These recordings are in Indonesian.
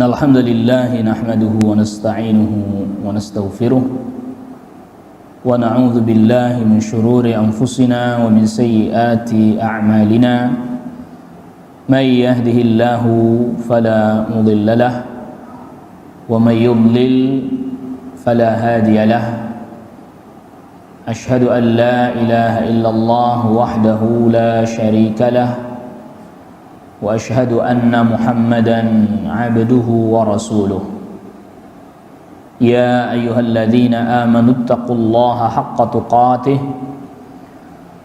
الحمد لله نحمده ونستعينه ونستغفره ونعوذ بالله من شرور أنفسنا ومن سيئات أعمالنا من يهده الله فلا مضل له ومن يضلل فلا هادي له أشهد أن لا إله إلا الله وحده لا شريك له وأشهد أن محمدا عبده ورسوله يا أيها الذين آمنوا اتقوا الله حق تقاته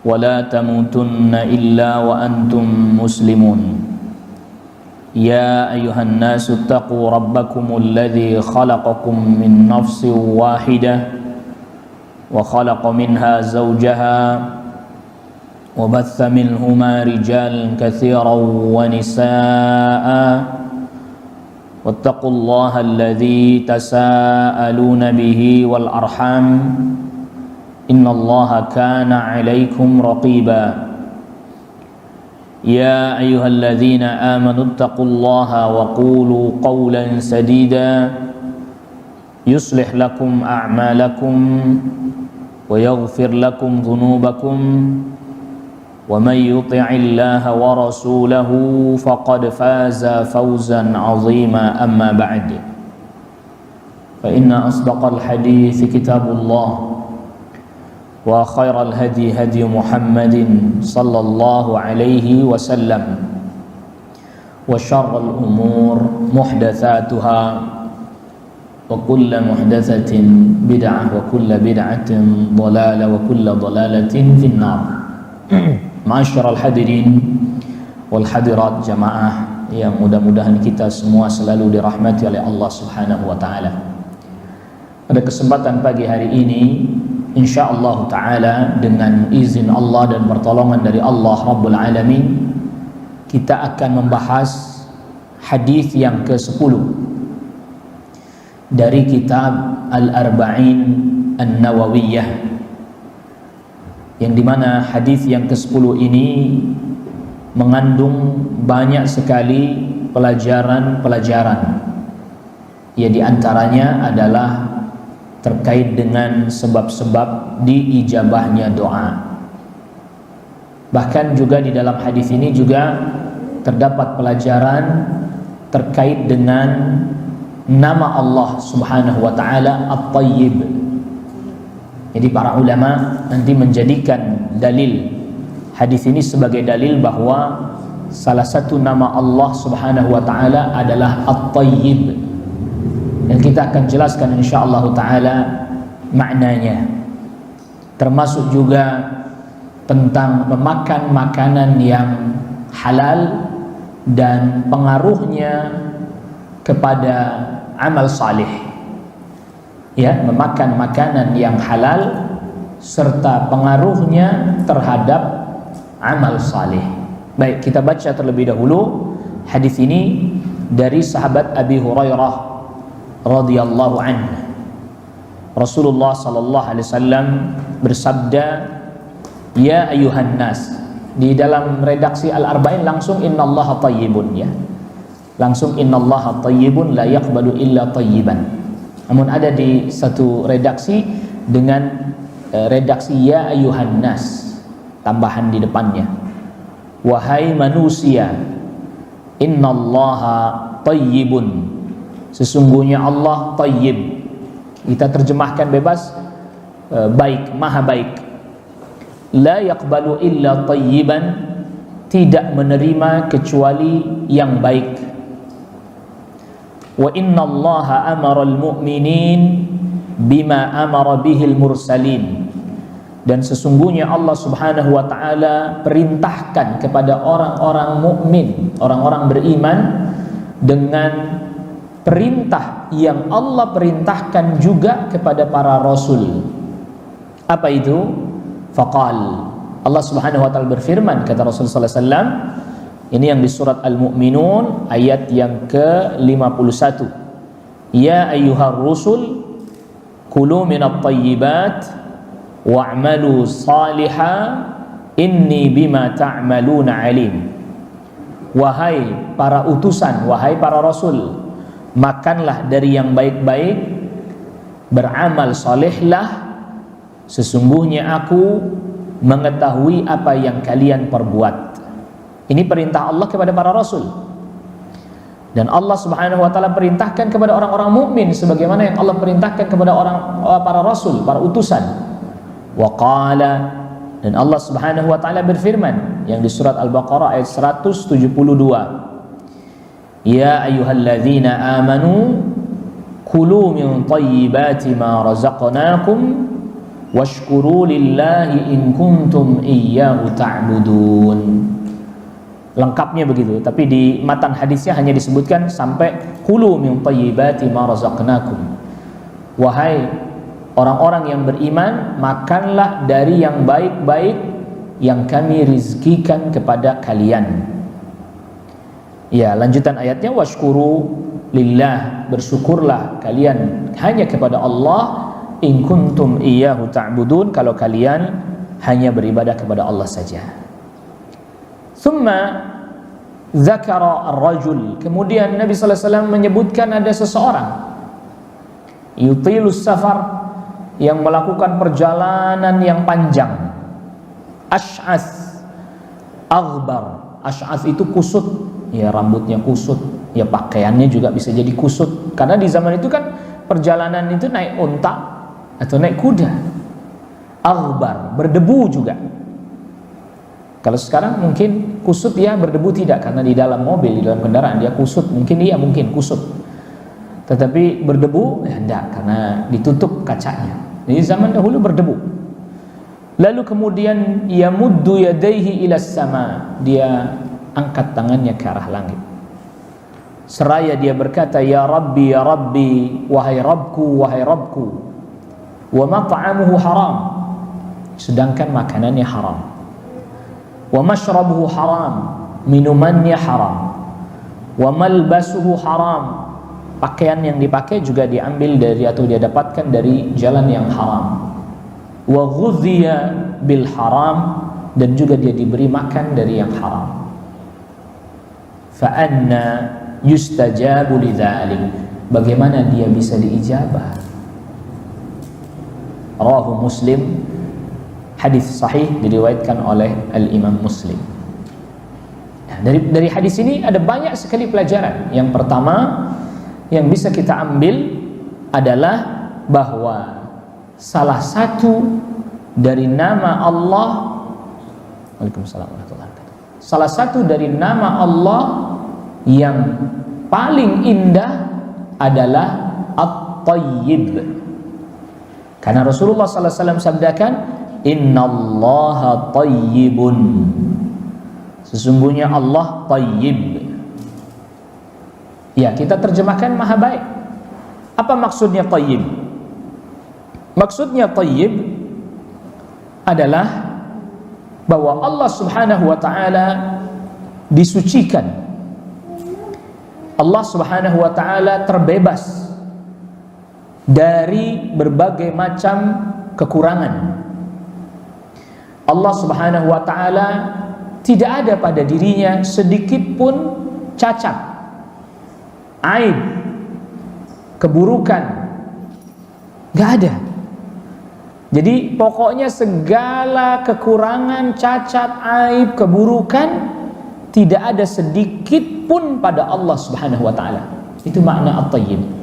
ولا تموتن إلا وأنتم مسلمون يا أيها الناس اتقوا ربكم الذي خلقكم من نفس واحدة وخلق منها زوجها وبث منهما رجالا كثيرا ونساء واتقوا الله الذي تساءلون به والأرحام إن الله كان عليكم رقيبا يا أيها الذين آمنوا اتقوا الله وقولوا قولا سديدا يصلح لكم أعمالكم ويغفر لكم ذنوبكم ومن يطع الله ورسوله فقد فاز فوزا عظيما أما بعد فإن أصدق الحديث كتاب الله وخير الهدي هدي محمد صلى الله عليه وسلم وشر الأمور محدثاتها وكل محدثة بدعة وكل بدعة ضلالة وكل ضلالة في النار. Ma'asyiral hadirin wal hadirat jamaah yang mudah-mudahan kita semua selalu dirahmati oleh Allah Subhanahu wa taala. Pada kesempatan pagi hari ini insyaallah taala dengan izin Allah dan pertolongan dari Allah Rabbul Alamin kita akan membahas hadis yang ke-10 dari kitab Al-Arba'in An-Nawawiyah, yang dimana hadis yang ke-10 ini mengandung banyak sekali pelajaran-pelajaran. Ya, diantaranya adalah terkait dengan sebab-sebab diijabahnya doa. Bahkan juga di dalam hadis ini juga terdapat pelajaran terkait dengan nama Allah Subhanahu wa taala At-Tayyib. Jadi para ulama nanti menjadikan dalil hadis ini sebagai dalil bahwa salah satu nama Allah Subhanahu wa taala adalah At-Tayyib. Dan kita akan jelaskan insyaallah taala maknanya. Termasuk juga tentang memakan makanan yang halal dan pengaruhnya kepada amal salih. Ya, memakan makanan yang halal serta pengaruhnya terhadap amal saleh. Baik, kita baca terlebih dahulu hadis ini dari sahabat Abi Hurairah radhiyallahu anhu. Rasulullah sallallahu alaihi wasallam bersabda, "Ya ayuhan nas." Di dalam redaksi Al-Arba'in langsung innallaha thayyibun, ya. Langsung innallaha thayyibun la yaqbalu illa thayyiban. Namun ada di satu redaksi dengan redaksi ya ayuhan nas, tambahan di depannya. Wahai manusia, innallaha tayyibun. Sesungguhnya Allah tayyib. Kita terjemahkan bebas, baik, maha baik. La yaqbalu illa tayyiban, tidak menerima kecuali yang baik. Wa inna allaha amara al-mu'minin bima amara bihil mursalin. Dan sesungguhnya Allah Subhanahu wa taala perintahkan kepada orang-orang mukmin, orang-orang beriman dengan perintah yang Allah perintahkan juga kepada para rasul. Apa itu? Faqal, Allah Subhanahu wa taala berfirman, kata Rasulullah sallallahu alaihi wasallam, ini yang di surat Al-Mu'minun ayat yang ke-51. Ya ayyuhar rusul kulu minat tayyibat wa'malu saliha inni bima ta'maluna alim. Wahai para utusan, wahai para rasul, makanlah dari yang baik-baik, beramal solehlah, sesungguhnya aku mengetahui apa yang kalian perbuat. Ini perintah Allah kepada para rasul. Dan Allah Subhanahu wa taala perintahkan kepada orang-orang mukmin sebagaimana yang Allah perintahkan kepada para rasul, para utusan. Wa qala, dan Allah Subhanahu wa taala berfirman yang di surat Al-Baqarah ayat 172. Ya ayyuhalladzina amanu kulu min thayyibati ma razaqnakum washkuru lillahi in kuntum iyyahu ta'budun. Lengkapnya begitu, tapi di matan hadisnya hanya disebutkan sampai kulu min thayyibati ma razaqnakum. Wahai orang-orang yang beriman, makanlah dari yang baik-baik yang kami rizkikan kepada kalian. Ya, lanjutan ayatnya washkuru lillah, bersyukurlah kalian hanya kepada Allah, in kuntum iyyahu ta'budun, kalau kalian hanya beribadah kepada Allah saja. Thumma zakara ar-rajul, kemudian Nabi sallallahu alaihi wasallam menyebutkan ada seseorang yutilus safar, yang melakukan perjalanan yang panjang, ash'ath aghbar. Ash'ath itu kusut, ya rambutnya kusut, ya pakaiannya juga bisa jadi kusut, karena di zaman itu kan perjalanan itu naik unta atau naik kuda. Aghbar, berdebu juga. Kalau sekarang mungkin kusut ya, berdebu tidak, karena di dalam mobil, di dalam kendaraan dia kusut, mungkin iya, mungkin kusut. Tetapi berdebu ya enggak, karena ditutup kacanya. Di zaman dahulu berdebu. Lalu kemudian yamuddu yadayhi ila sama, dia angkat tangannya ke arah langit. Seraya dia berkata, ya Rabbi, wahai Rabbku, wahai Rabbku. Wa mat'amuhu haram, sedangkan makanannya haram. Wa mashrabuhu haram, minumannya haram. Wa malbasuhu haram, pakaian yang dipakai juga diambil dari atau dia dapatkan dari jalan yang haram. Wa ghudhiya bil haram, dan juga dia diberi makan dari yang haram. Fa anna yustajabu lidzalik, bagaimana dia bisa diijabah? Rawahu Muslim, hadis sahih diriwayatkan oleh Al-Imam Muslim. Nah, dari hadis ini ada banyak sekali pelajaran. Yang pertama yang bisa kita ambil adalah bahwa salah satu dari nama Allah, Waalaikumsalam warahmatullahi wabarakatuh, salah satu dari nama Allah yang paling indah adalah At-Tayyib. Karena Rasulullah sallallahu alaihi wasallam sabdakan, innallaha tayyibun, sesungguhnya Allah tayyib. Ya, kita terjemahkan maha baik. Apa maksudnya tayyib? Maksudnya tayyib adalah bahwa Allah Subhanahu wa taala disucikan. Allah Subhanahu wa taala terbebas dari berbagai macam kekurangan. Allah Subhanahu wa taala tidak ada pada dirinya sedikit pun cacat, aib, keburukan, nggak ada. Jadi pokoknya segala kekurangan, cacat, aib, keburukan tidak ada sedikit pun pada Allah Subhanahu wa taala. Itu makna at-tayyib.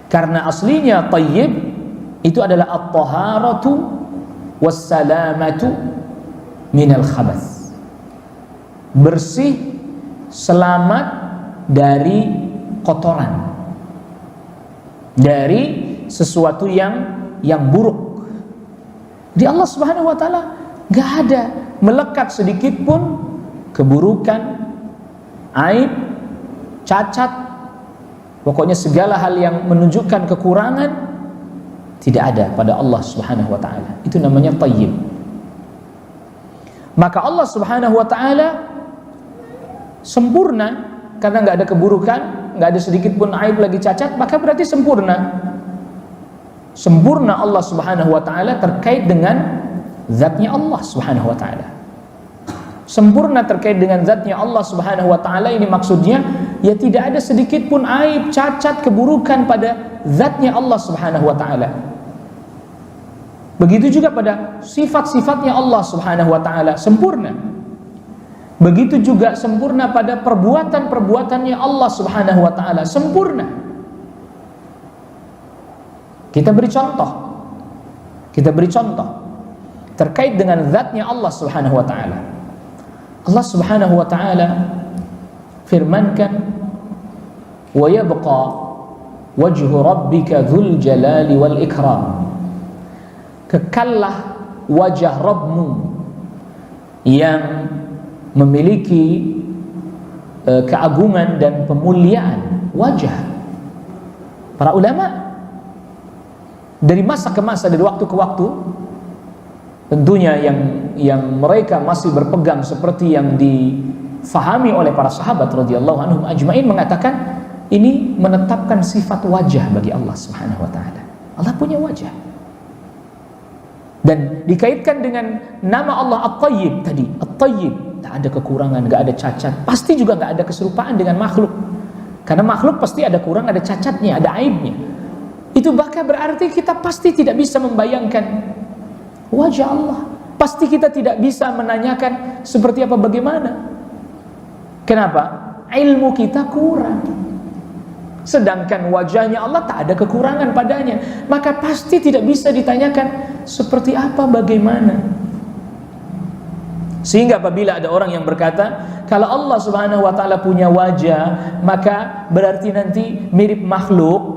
Karena aslinya tayyib itu adalah at-taharatu was-salamatu minal khabath. Bersih, selamat dari kotoran, dari sesuatu yang buruk. Di Allah Subhanahu wa taala enggak ada melekat sedikit pun keburukan, aib, cacat. Pokoknya segala hal yang menunjukkan kekurangan tidak ada pada Allah Subhanahu wa taala. Itu namanya tayyib. Maka Allah Subhanahu wa taala sempurna, karena nggak ada keburukan, nggak ada sedikit pun aib lagi cacat, maka berarti sempurna. Sempurna Allah Subhanahu wa taala terkait dengan zatnya Allah Subhanahu wa taala. Sempurna terkait dengan zatnya Allah Subhanahu wa taala ini maksudnya ya tidak ada sedikit pun aib, cacat, keburukan pada zatnya Allah Subhanahu wa taala. Begitu juga pada sifat-sifatnya Allah Subhanahu wa taala sempurna. Begitu juga sempurna pada perbuatan-perbuatannya Allah Subhanahu wa taala sempurna. Kita beri contoh terkait dengan zatnya Allah Subhanahu wa taala. Allah Subhanahu wa taala firmankan, wa yabqa wajhu rabbika dzul jalali wal ikram. Kekallah wajah Rabbmu yang memiliki keagungan dan pemuliaan. Wajah para ulama dari masa ke masa, dari waktu ke waktu, tentunya yang mereka masih berpegang seperti yang difahami oleh para sahabat radhiyallahu anhum ajmain, mengatakan ini menetapkan sifat wajah bagi Allah Subhanahu wa taala. Allah punya wajah. Dan dikaitkan dengan nama Allah At-Tayyib tadi. At-Tayyib, tak ada kekurangan, enggak ada cacat. Pasti juga enggak ada keserupaan dengan makhluk. Karena makhluk pasti ada kurang, ada cacatnya, ada aibnya. Itu bahkan berarti kita pasti tidak bisa membayangkan wajah Allah. Pasti kita tidak bisa menanyakan seperti apa, bagaimana. Kenapa? Ilmu kita kurang. Sedangkan wajahnya Allah tak ada kekurangan padanya. Maka pasti tidak bisa ditanyakan seperti apa, bagaimana. Sehingga apabila ada orang yang berkata, kalau Allah Subhanahu wa taala punya wajah, maka berarti nanti mirip makhluk.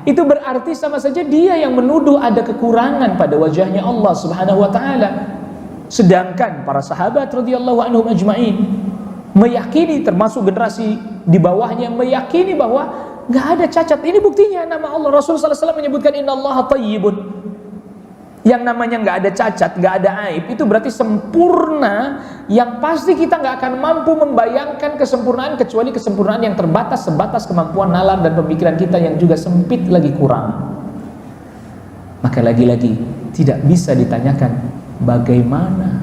Itu berarti sama saja dia yang menuduh ada kekurangan pada wajahnya Allah Subhanahu wa taala. Sedangkan para sahabat radhiyallahu anhum ajmain meyakini, termasuk generasi di bawahnya, meyakini bahwa enggak ada cacat. Ini buktinya nama Allah. Rasulullah sallallahu alaihi wasallam menyebutkan innallaha thayyibun. Yang namanya enggak ada cacat, enggak ada aib, itu berarti sempurna, yang pasti kita enggak akan mampu membayangkan kesempurnaan kecuali kesempurnaan yang terbatas, sebatas kemampuan nalar dan pemikiran kita yang juga sempit lagi kurang. Maka lagi-lagi tidak bisa ditanyakan bagaimana.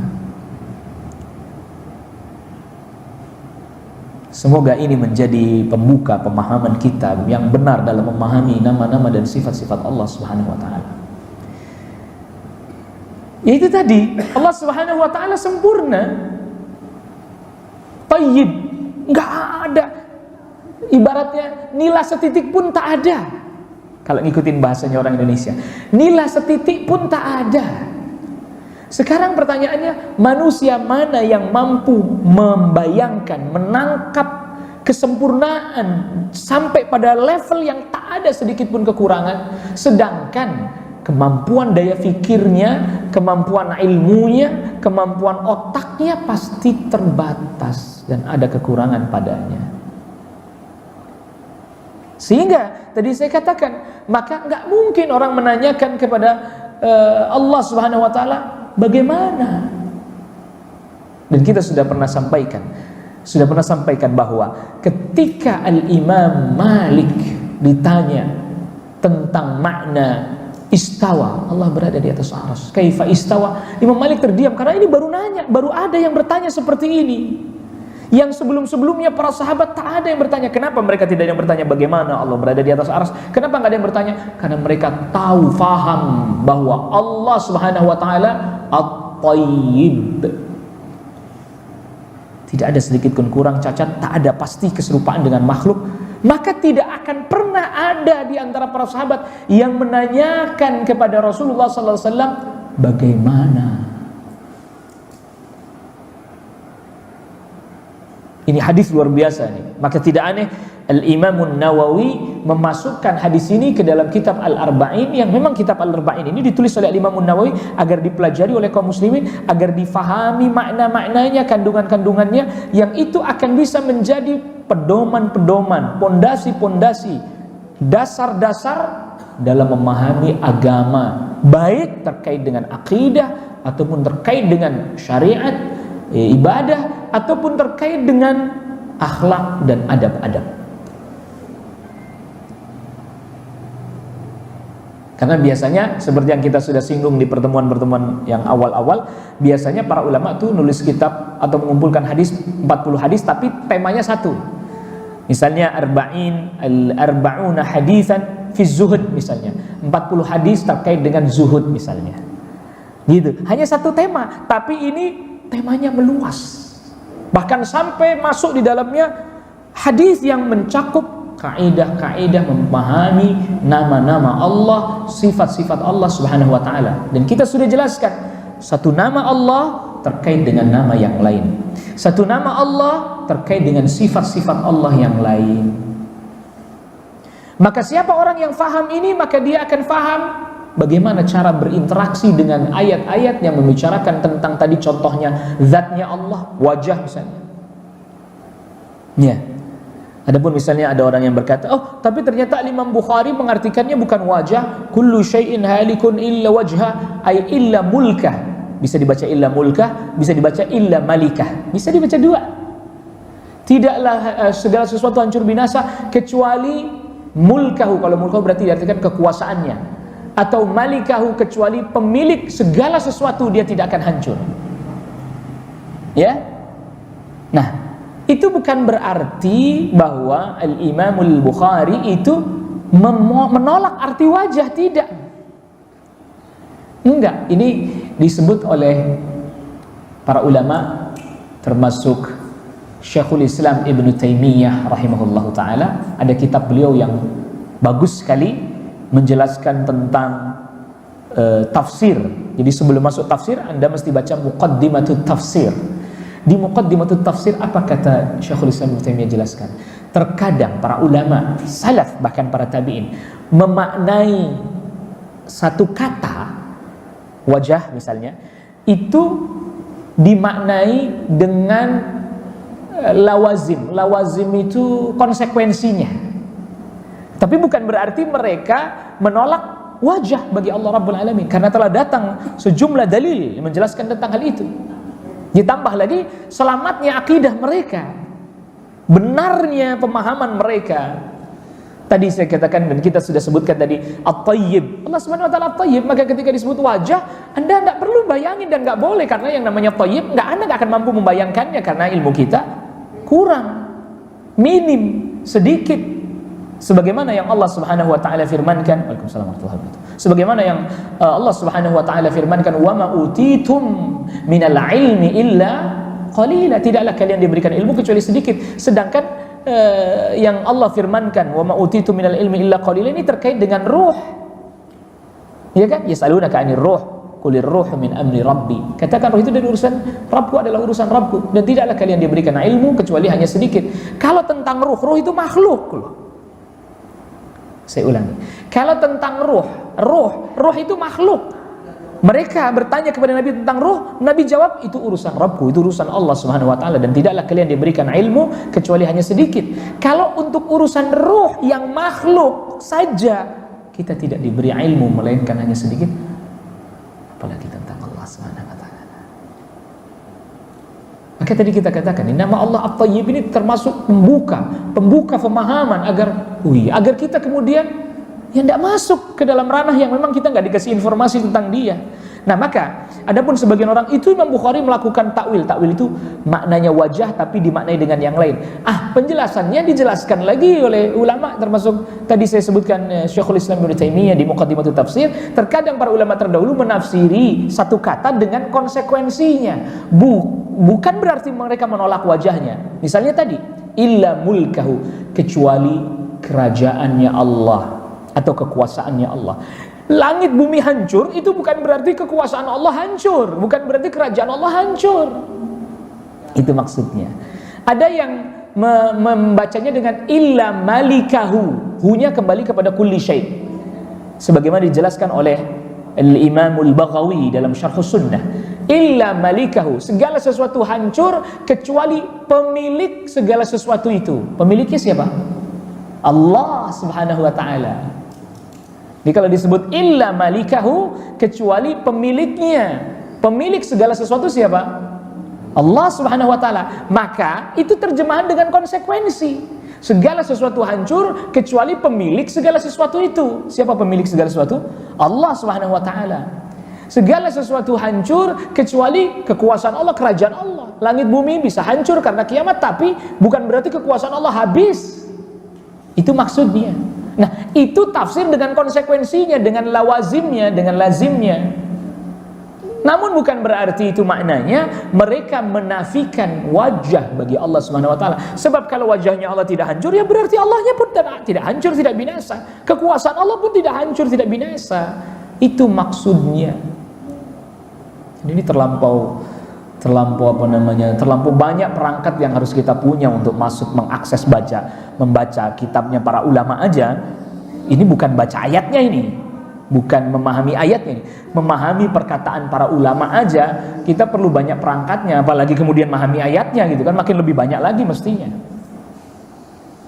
Semoga ini menjadi pembuka pemahaman kita yang benar dalam memahami nama-nama dan sifat-sifat Allah Subhanahu wa taala. Itu tadi, Allah Subhanahu wa taala sempurna, Tayyib, enggak ada ibaratnya nila setitik pun tak ada. Kalau ngikutin bahasanya orang Indonesia, nila setitik pun tak ada. Sekarang pertanyaannya, manusia mana yang mampu membayangkan, menangkap kesempurnaan sampai pada level yang tak ada sedikit pun kekurangan, sedangkan kemampuan daya fikirnya, kemampuan ilmunya, kemampuan otaknya pasti terbatas dan ada kekurangan padanya. Sehingga tadi saya katakan, maka nggak mungkin orang menanyakan kepada Allah Subhanahu wa taala bagaimana. Dan kita sudah pernah sampaikan bahwa ketika Al-Imam Malik ditanya tentang makna istawa, Allah berada di atas arsy, kaifa istawa, Imam Malik terdiam karena ini baru ada yang bertanya seperti ini. Yang sebelum-sebelumnya para sahabat tak ada yang bertanya. Kenapa mereka tidak ada yang bertanya bagaimana Allah berada di atas arsy? Kenapa nggak ada yang bertanya? Karena mereka tahu, faham bahwa Allah Subhanahu wa taala At-Tayyib, tidak ada sedikit pun kurang, cacat, tak ada pasti keserupaan dengan makhluk. Maka tidak akan pernah ada di antara para sahabat yang menanyakan kepada Rasulullah sallallahu alaihi wasallam bagaimana. Ini hadis luar biasa nih. Maka tidak aneh Al-Imam Nawawi memasukkan hadis ini ke dalam kitab Al-Arba'in, yang memang kitab Al-Arba'in ini ditulis oleh Al-Imam Nawawi agar dipelajari oleh kaum muslimin, agar difahami makna-maknanya, kandungan-kandungannya, yang itu akan bisa menjadi pedoman-pedoman, pondasi-pondasi, dasar-dasar dalam memahami agama, baik terkait dengan akidah ataupun terkait dengan syariat, ibadah, ataupun terkait dengan akhlak dan adab-adab. Karena biasanya seperti yang kita sudah singgung di pertemuan-pertemuan yang awal-awal, biasanya para ulama tuh nulis kitab atau mengumpulkan hadis 40 hadis, tapi temanya satu. Misalnya arba'una hadisan fi zuhud misalnya. 40 hadis terkait dengan zuhud misalnya. Gitu. Hanya satu tema, tapi ini temanya meluas. Bahkan sampai masuk di dalamnya hadis yang mencakup kaidah-kaidah memahami nama-nama Allah, sifat-sifat Allah Subhanahu wa taala. Dan kita sudah jelaskan, satu nama Allah terkait dengan nama yang lain. Satu nama Allah terkait dengan sifat-sifat Allah yang lain. Maka siapa orang yang faham ini, maka dia akan faham bagaimana cara berinteraksi dengan ayat-ayat yang membicarakan tentang tadi contohnya zatnya Allah, wajah misalnya. Ya. Adapun misalnya ada orang yang berkata, oh tapi ternyata Imam Bukhari mengartikannya bukan wajah, kullu syai'in halikun illa wajha, ay illa mulkah. Bisa dibaca illa mulkah, bisa dibaca illa malikah. Bisa dibaca dua. Tidaklah segala sesuatu hancur binasa kecuali mulkahu. Kalau mulkahu berarti diartikan kekuasaannya. Atau malikahu, kecuali pemilik segala sesuatu dia tidak akan hancur. Ya. Nah, itu bukan berarti bahwa Al-Imamul Bukhari itu menolak arti wajah, tidak. Enggak, ini disebut oleh para ulama termasuk Syekhul Islam Ibn Taimiyah rahimahullahu ta'ala. Ada kitab beliau yang bagus sekali menjelaskan tentang tafsir. Jadi sebelum masuk tafsir Anda mesti baca Muqaddimatut Tafsir. Di Muqaddimatut Tafsir apa kata Syekhul Islam Ibn Taimiyah jelaskan? Terkadang para ulama salaf bahkan para tabi'in memaknai satu kata wajah misalnya itu dimaknai dengan lawazim. Lawazim itu konsekuensinya. Tapi bukan berarti mereka menolak wajah bagi Allah Rabbul Alamin, karena telah datang sejumlah dalil yang menjelaskan tentang hal itu. Ditambah lagi selamatnya akidah mereka, benarnya pemahaman mereka. Tadi saya katakan dan kita sudah sebutkan tadi At-Tayyib. Allah Subhanahu wa taala At-Tayyib, maka ketika disebut wajah, Anda tidak perlu bayangin dan nggak boleh, karena yang namanya Tayyib Anda nggak akan mampu membayangkannya karena ilmu kita kurang, minim, sedikit. Sebagaimana yang Allah Subhanahu wa taala firmankan, Waalaikumsalam warahmatullahi wabarakatuh. Sebagaimana yang Allah Subhanahu wa taala firmankan, "Wa ma utitum minal ilmi illa qalila." Tidaklah kalian diberikan ilmu kecuali sedikit. Sedangkan yang Allah firmankan wa ma utitu minal ilmi illa qalila ini terkait dengan ruh. Ya kan? Yasalunaka 'anir ruh, qulir ruhu min amri rabbi. Katakan ruh itu dari urusan Rabbku, adalah urusan Rabbku, dan tidaklah kalian diberikan ilmu kecuali hanya sedikit. Kalau tentang ruh itu makhluk loh. Saya ulangi. Kalau tentang ruh itu makhluk. Mereka bertanya kepada Nabi tentang ruh, Nabi jawab itu urusan Rabbku, itu urusan Allah Subhanahu wa taala, dan tidaklah kalian diberikan ilmu kecuali hanya sedikit. Kalau untuk urusan ruh yang makhluk saja kita tidak diberi ilmu melainkan hanya sedikit, apalagi tentang Allah Subhanahu wa taala. Maka tadi kita katakan nama Allah At-Tayyib ini termasuk pembuka pemahaman agar kita kemudian yang tidak masuk ke dalam ranah yang memang kita nggak dikasih informasi tentang dia. Nah, maka adapun sebagian orang itu Imam Bukhari melakukan takwil itu maknanya wajah tapi dimaknai dengan yang lain. Penjelasannya dijelaskan lagi oleh ulama, termasuk tadi saya sebutkan Syekhul Islam Ibnu Taimiyah di Muqaddimatut Tafsir. Terkadang para ulama terdahulu menafsiri satu kata dengan konsekuensinya. Bukan berarti mereka menolak wajahnya. Misalnya tadi illa mulkahu, kecuali kerajaannya Allah atau kekuasaannya Allah. Langit bumi hancur itu bukan berarti kekuasaan Allah hancur, bukan berarti kerajaan Allah hancur. Itu maksudnya. Ada yang membacanya dengan illa malikahu, hunya kembali kepada kulli syai'. Sebagaimana dijelaskan oleh Al-Imamul Baghawi dalam Syarh Sunnah. Illa malikahu, segala sesuatu hancur kecuali pemilik segala sesuatu itu. Pemiliknya siapa? Allah Subhanahu wa taala. Jadi kalau disebut illa malikahu, kecuali pemiliknya, pemilik segala sesuatu siapa? Allah Subhanahu wa taala. Maka itu terjemahan dengan konsekuensi. Segala sesuatu hancur kecuali pemilik segala sesuatu itu. Siapa pemilik segala sesuatu? Allah Subhanahu wa taala. Segala sesuatu hancur kecuali kekuasaan Allah, kerajaan Allah. Langit bumi bisa hancur karena kiamat, tapi bukan berarti kekuasaan Allah habis. Itu maksudnya. Nah, itu tafsir dengan konsekuensinya, dengan lawazimnya, dengan lazimnya. Namun bukan berarti itu maknanya mereka menafikan wajah bagi Allah Subhanahu wa taala. Sebab kalau wajahnya Allah tidak hancur, ya berarti Allahnya pun tidak hancur, tidak binasa. Kekuasaan Allah pun tidak hancur, tidak binasa. Itu maksudnya. Ini terlampau banyak perangkat yang harus kita punya untuk masuk mengakses membaca kitabnya para ulama aja. Ini bukan baca ayatnya ini, bukan memahami ayatnya ini, memahami perkataan para ulama aja kita perlu banyak perangkatnya, apalagi kemudian memahami ayatnya gitu kan, makin lebih banyak lagi mestinya.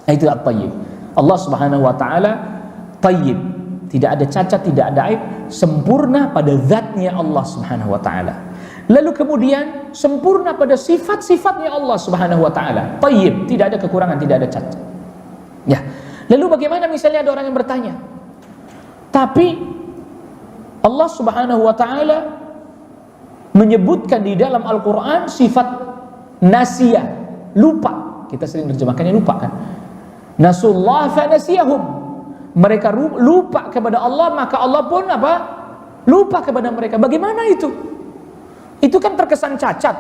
Itu at-tayyib. Allah Subhanahu wa taala tayyib, tidak ada cacat, tidak ada aib, sempurna pada zatnya Allah Subhanahu wa taala. Lalu kemudian sempurna pada sifat-sifatnya Allah Subhanahu wa taala. Tayyib, tidak ada kekurangan, tidak ada cacat. Ya. Lalu bagaimana misalnya ada orang yang bertanya, tapi Allah Subhanahu wa taala menyebutkan di dalam Al-Qur'an sifat nasiyah, lupa. Kita sering terjemahkannya lupa kan? Nasullah fa nasiyahum. Mereka lupa kepada Allah, maka Allah pun apa? Lupa kepada mereka. Bagaimana itu? Itu kan terkesan cacat,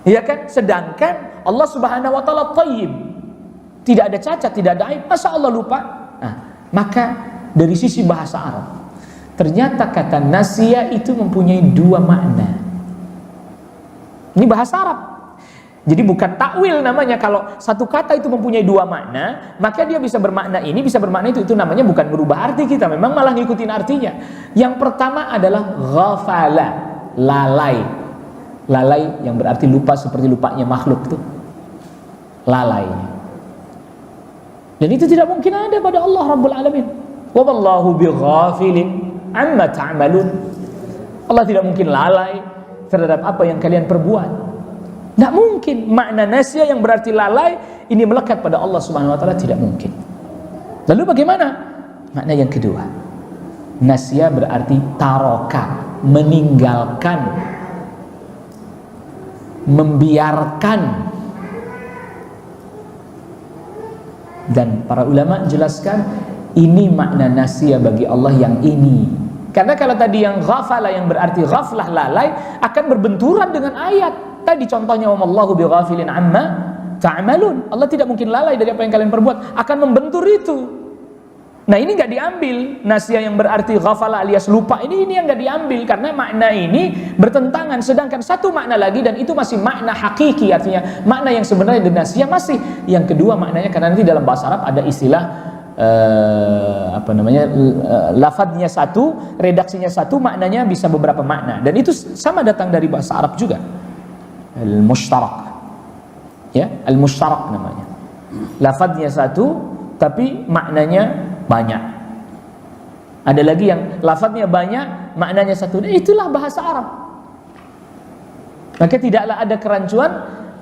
ya kan? Sedangkan Allah Subhanahu wa taala thayyib, tidak ada cacat, tidak ada aib. Masa Allah lupa? Nah, maka dari sisi bahasa Arab, ternyata kata nasiya itu mempunyai dua makna. Ini bahasa Arab. Jadi bukan takwil namanya. Kalau satu kata itu mempunyai dua makna, maka dia bisa bermakna ini, bisa bermakna itu. Itu namanya bukan merubah arti kita, memang malah ngikutin artinya. Yang pertama adalah ghafala, lalai. Lalai yang berarti lupa, seperti lupanya makhluk tuh. Lalai. Dan itu tidak mungkin ada pada Allah Rabbul Alamin. Wa wallahu bighafilin amma ta'malun. Allah tidak mungkin lalai terhadap apa yang kalian perbuat. Tidak mungkin. Makna nasya yang berarti lalai ini melekat pada Allah Subhanahu wa taala, tidak mungkin. Lalu bagaimana? Makna yang kedua. Nasya berarti taroka, meninggalkan, membiarkan. Dan para ulama jelaskan ini makna nasya bagi Allah yang ini. Karena kalau tadi yang ghafala yang berarti ghaflah, lalai, akan berbenturan dengan ayat tadi contohnya, wallahu bighafilin amma ta'malun. Allah tidak mungkin lalai dari apa yang kalian perbuat, akan membentur itu. Nah, ini enggak diambil. Nasya yang berarti ghafala alias lupa, ini yang enggak diambil karena makna ini bertentangan. Sedangkan satu makna lagi, dan itu masih makna hakiki, artinya makna yang sebenarnya di nasya masih. Yang kedua maknanya, karena nanti dalam bahasa Arab ada istilah lafadznya satu, redaksinya satu, maknanya bisa beberapa makna, dan itu sama datang dari bahasa Arab juga. Al-mushtarak, ya, al-mushtarak namanya. Lafadznya satu tapi maknanya banyak. Ada lagi yang lafadznya banyak, maknanya satu. Itulah bahasa Arab. Maka tidaklah ada kerancuan,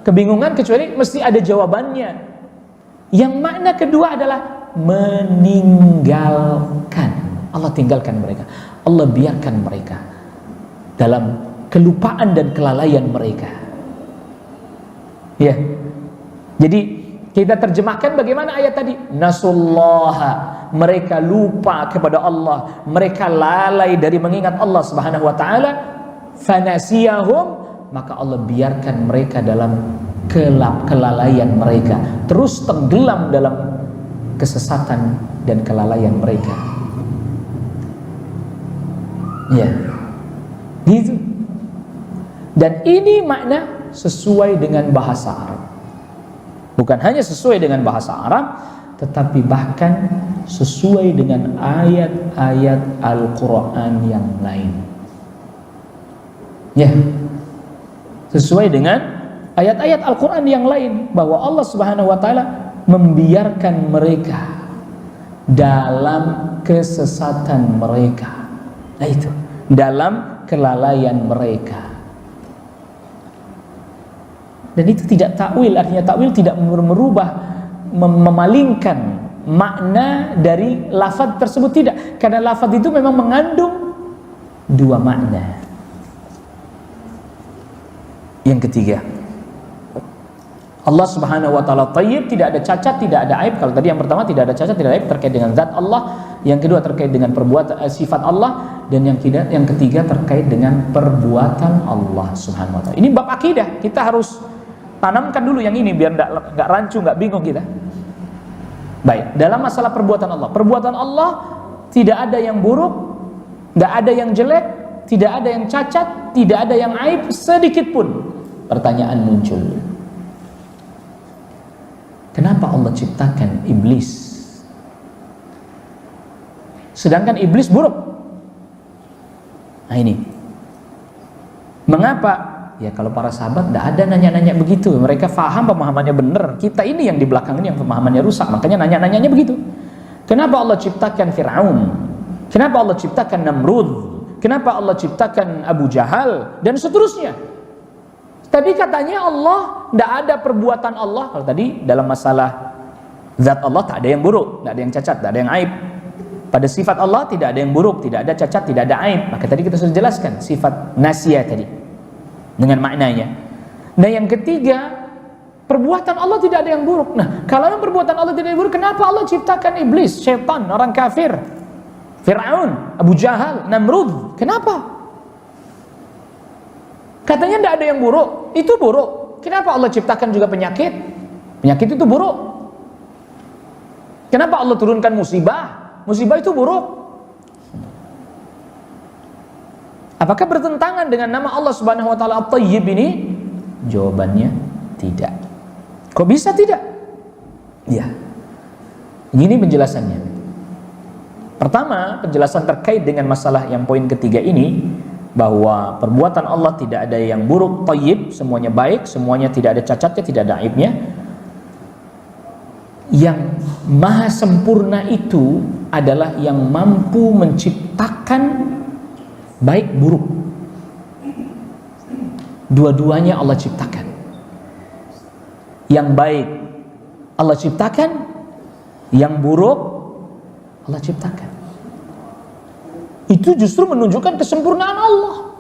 kebingungan, kecuali mesti ada jawabannya. Yang makna kedua adalah meninggalkan. Allah tinggalkan mereka, Allah biarkan mereka dalam kelupaan dan kelalaian mereka. Ya. Jadi kita terjemahkan bagaimana ayat tadi? Nasullaha, mereka lupa kepada Allah, mereka lalai dari mengingat Allah Subhanahu wa taala. Fanasiyahum, maka Allah biarkan mereka dalam kelalaian mereka, terus tenggelam dalam kesesatan dan kelalaian mereka. Ya. Gitu. Dan ini makna sesuai dengan bahasa Arab. Bukan hanya sesuai dengan bahasa Arab, tetapi bahkan sesuai dengan ayat-ayat Al-Quran yang lain. Ya, sesuai dengan ayat-ayat Al-Quran yang lain, bahwa Allah Subhanahu wa ta'ala membiarkan mereka dalam kesesatan mereka. Nah itu, dalam kelalaian mereka. Dan itu tidak takwil, artinya takwil tidak merubah, memalingkan makna dari lafaz tersebut, tidak. Karena lafaz itu memang mengandung dua makna. Yang ketiga, Allah Subhanahu wa taala Thayyib, tidak ada cacat, tidak ada aib. Kalau tadi yang pertama tidak ada cacat, tidak ada aib terkait dengan zat Allah, yang kedua terkait dengan perbuatan sifat Allah, dan yang ketiga terkait dengan perbuatan Allah Subhanahu wa taala. Ini bab akidah, kita harus tanamkan dulu yang ini biar enggak rancu, enggak bingung kita. Baik, dalam masalah perbuatan Allah tidak ada yang buruk, enggak ada yang jelek, tidak ada yang cacat, tidak ada yang aib sedikit pun. Pertanyaan muncul, kenapa Allah ciptakan iblis? Sedangkan iblis buruk. Nah ini, mengapa? Ya kalau para sahabat tidak ada nanya-nanya begitu. Mereka faham, pemahamannya benar. Kita ini yang di belakang ini yang pemahamannya rusak. Makanya nanya-nanyanya begitu. Kenapa Allah ciptakan Fir'aun? Kenapa Allah ciptakan Namrud? Kenapa Allah ciptakan Abu Jahal? Dan seterusnya. Tadi katanya Allah, tidak ada perbuatan Allah. Kalau tadi dalam masalah zat Allah tak ada yang buruk, tak ada yang cacat, tak ada yang aib. Pada sifat Allah tidak ada yang buruk, tidak ada cacat, tidak ada aib. Maka tadi kita sudah jelaskan sifat nasiyah tadi dengan maknanya. Dan yang ketiga, perbuatan Allah tidak ada yang buruk. Nah, kalau perbuatan Allah tidak ada yang buruk, kenapa Allah ciptakan iblis, syaitan, orang kafir, Fir'aun, Abu Jahal, Namrud? Kenapa? Katanya tidak ada yang buruk, itu buruk. Kenapa Allah ciptakan juga penyakit? Penyakit itu buruk. Kenapa Allah turunkan musibah? Musibah itu buruk. Apakah bertentangan dengan nama Allah Subhanahu wa taala At-Thayyib ini? Jawabannya tidak. Kok bisa tidak? Ya. Ini penjelasannya. Pertama, penjelasan terkait dengan masalah yang poin ketiga ini, bahwa perbuatan Allah tidak ada yang buruk, thayyib, semuanya baik, semuanya tidak ada cacatnya, tidak ada aibnya. Yang maha sempurna itu adalah yang mampu menciptakan baik buruk. Dua-duanya Allah ciptakan. Yang baik Allah ciptakan, yang buruk Allah ciptakan. Itu justru menunjukkan kesempurnaan Allah.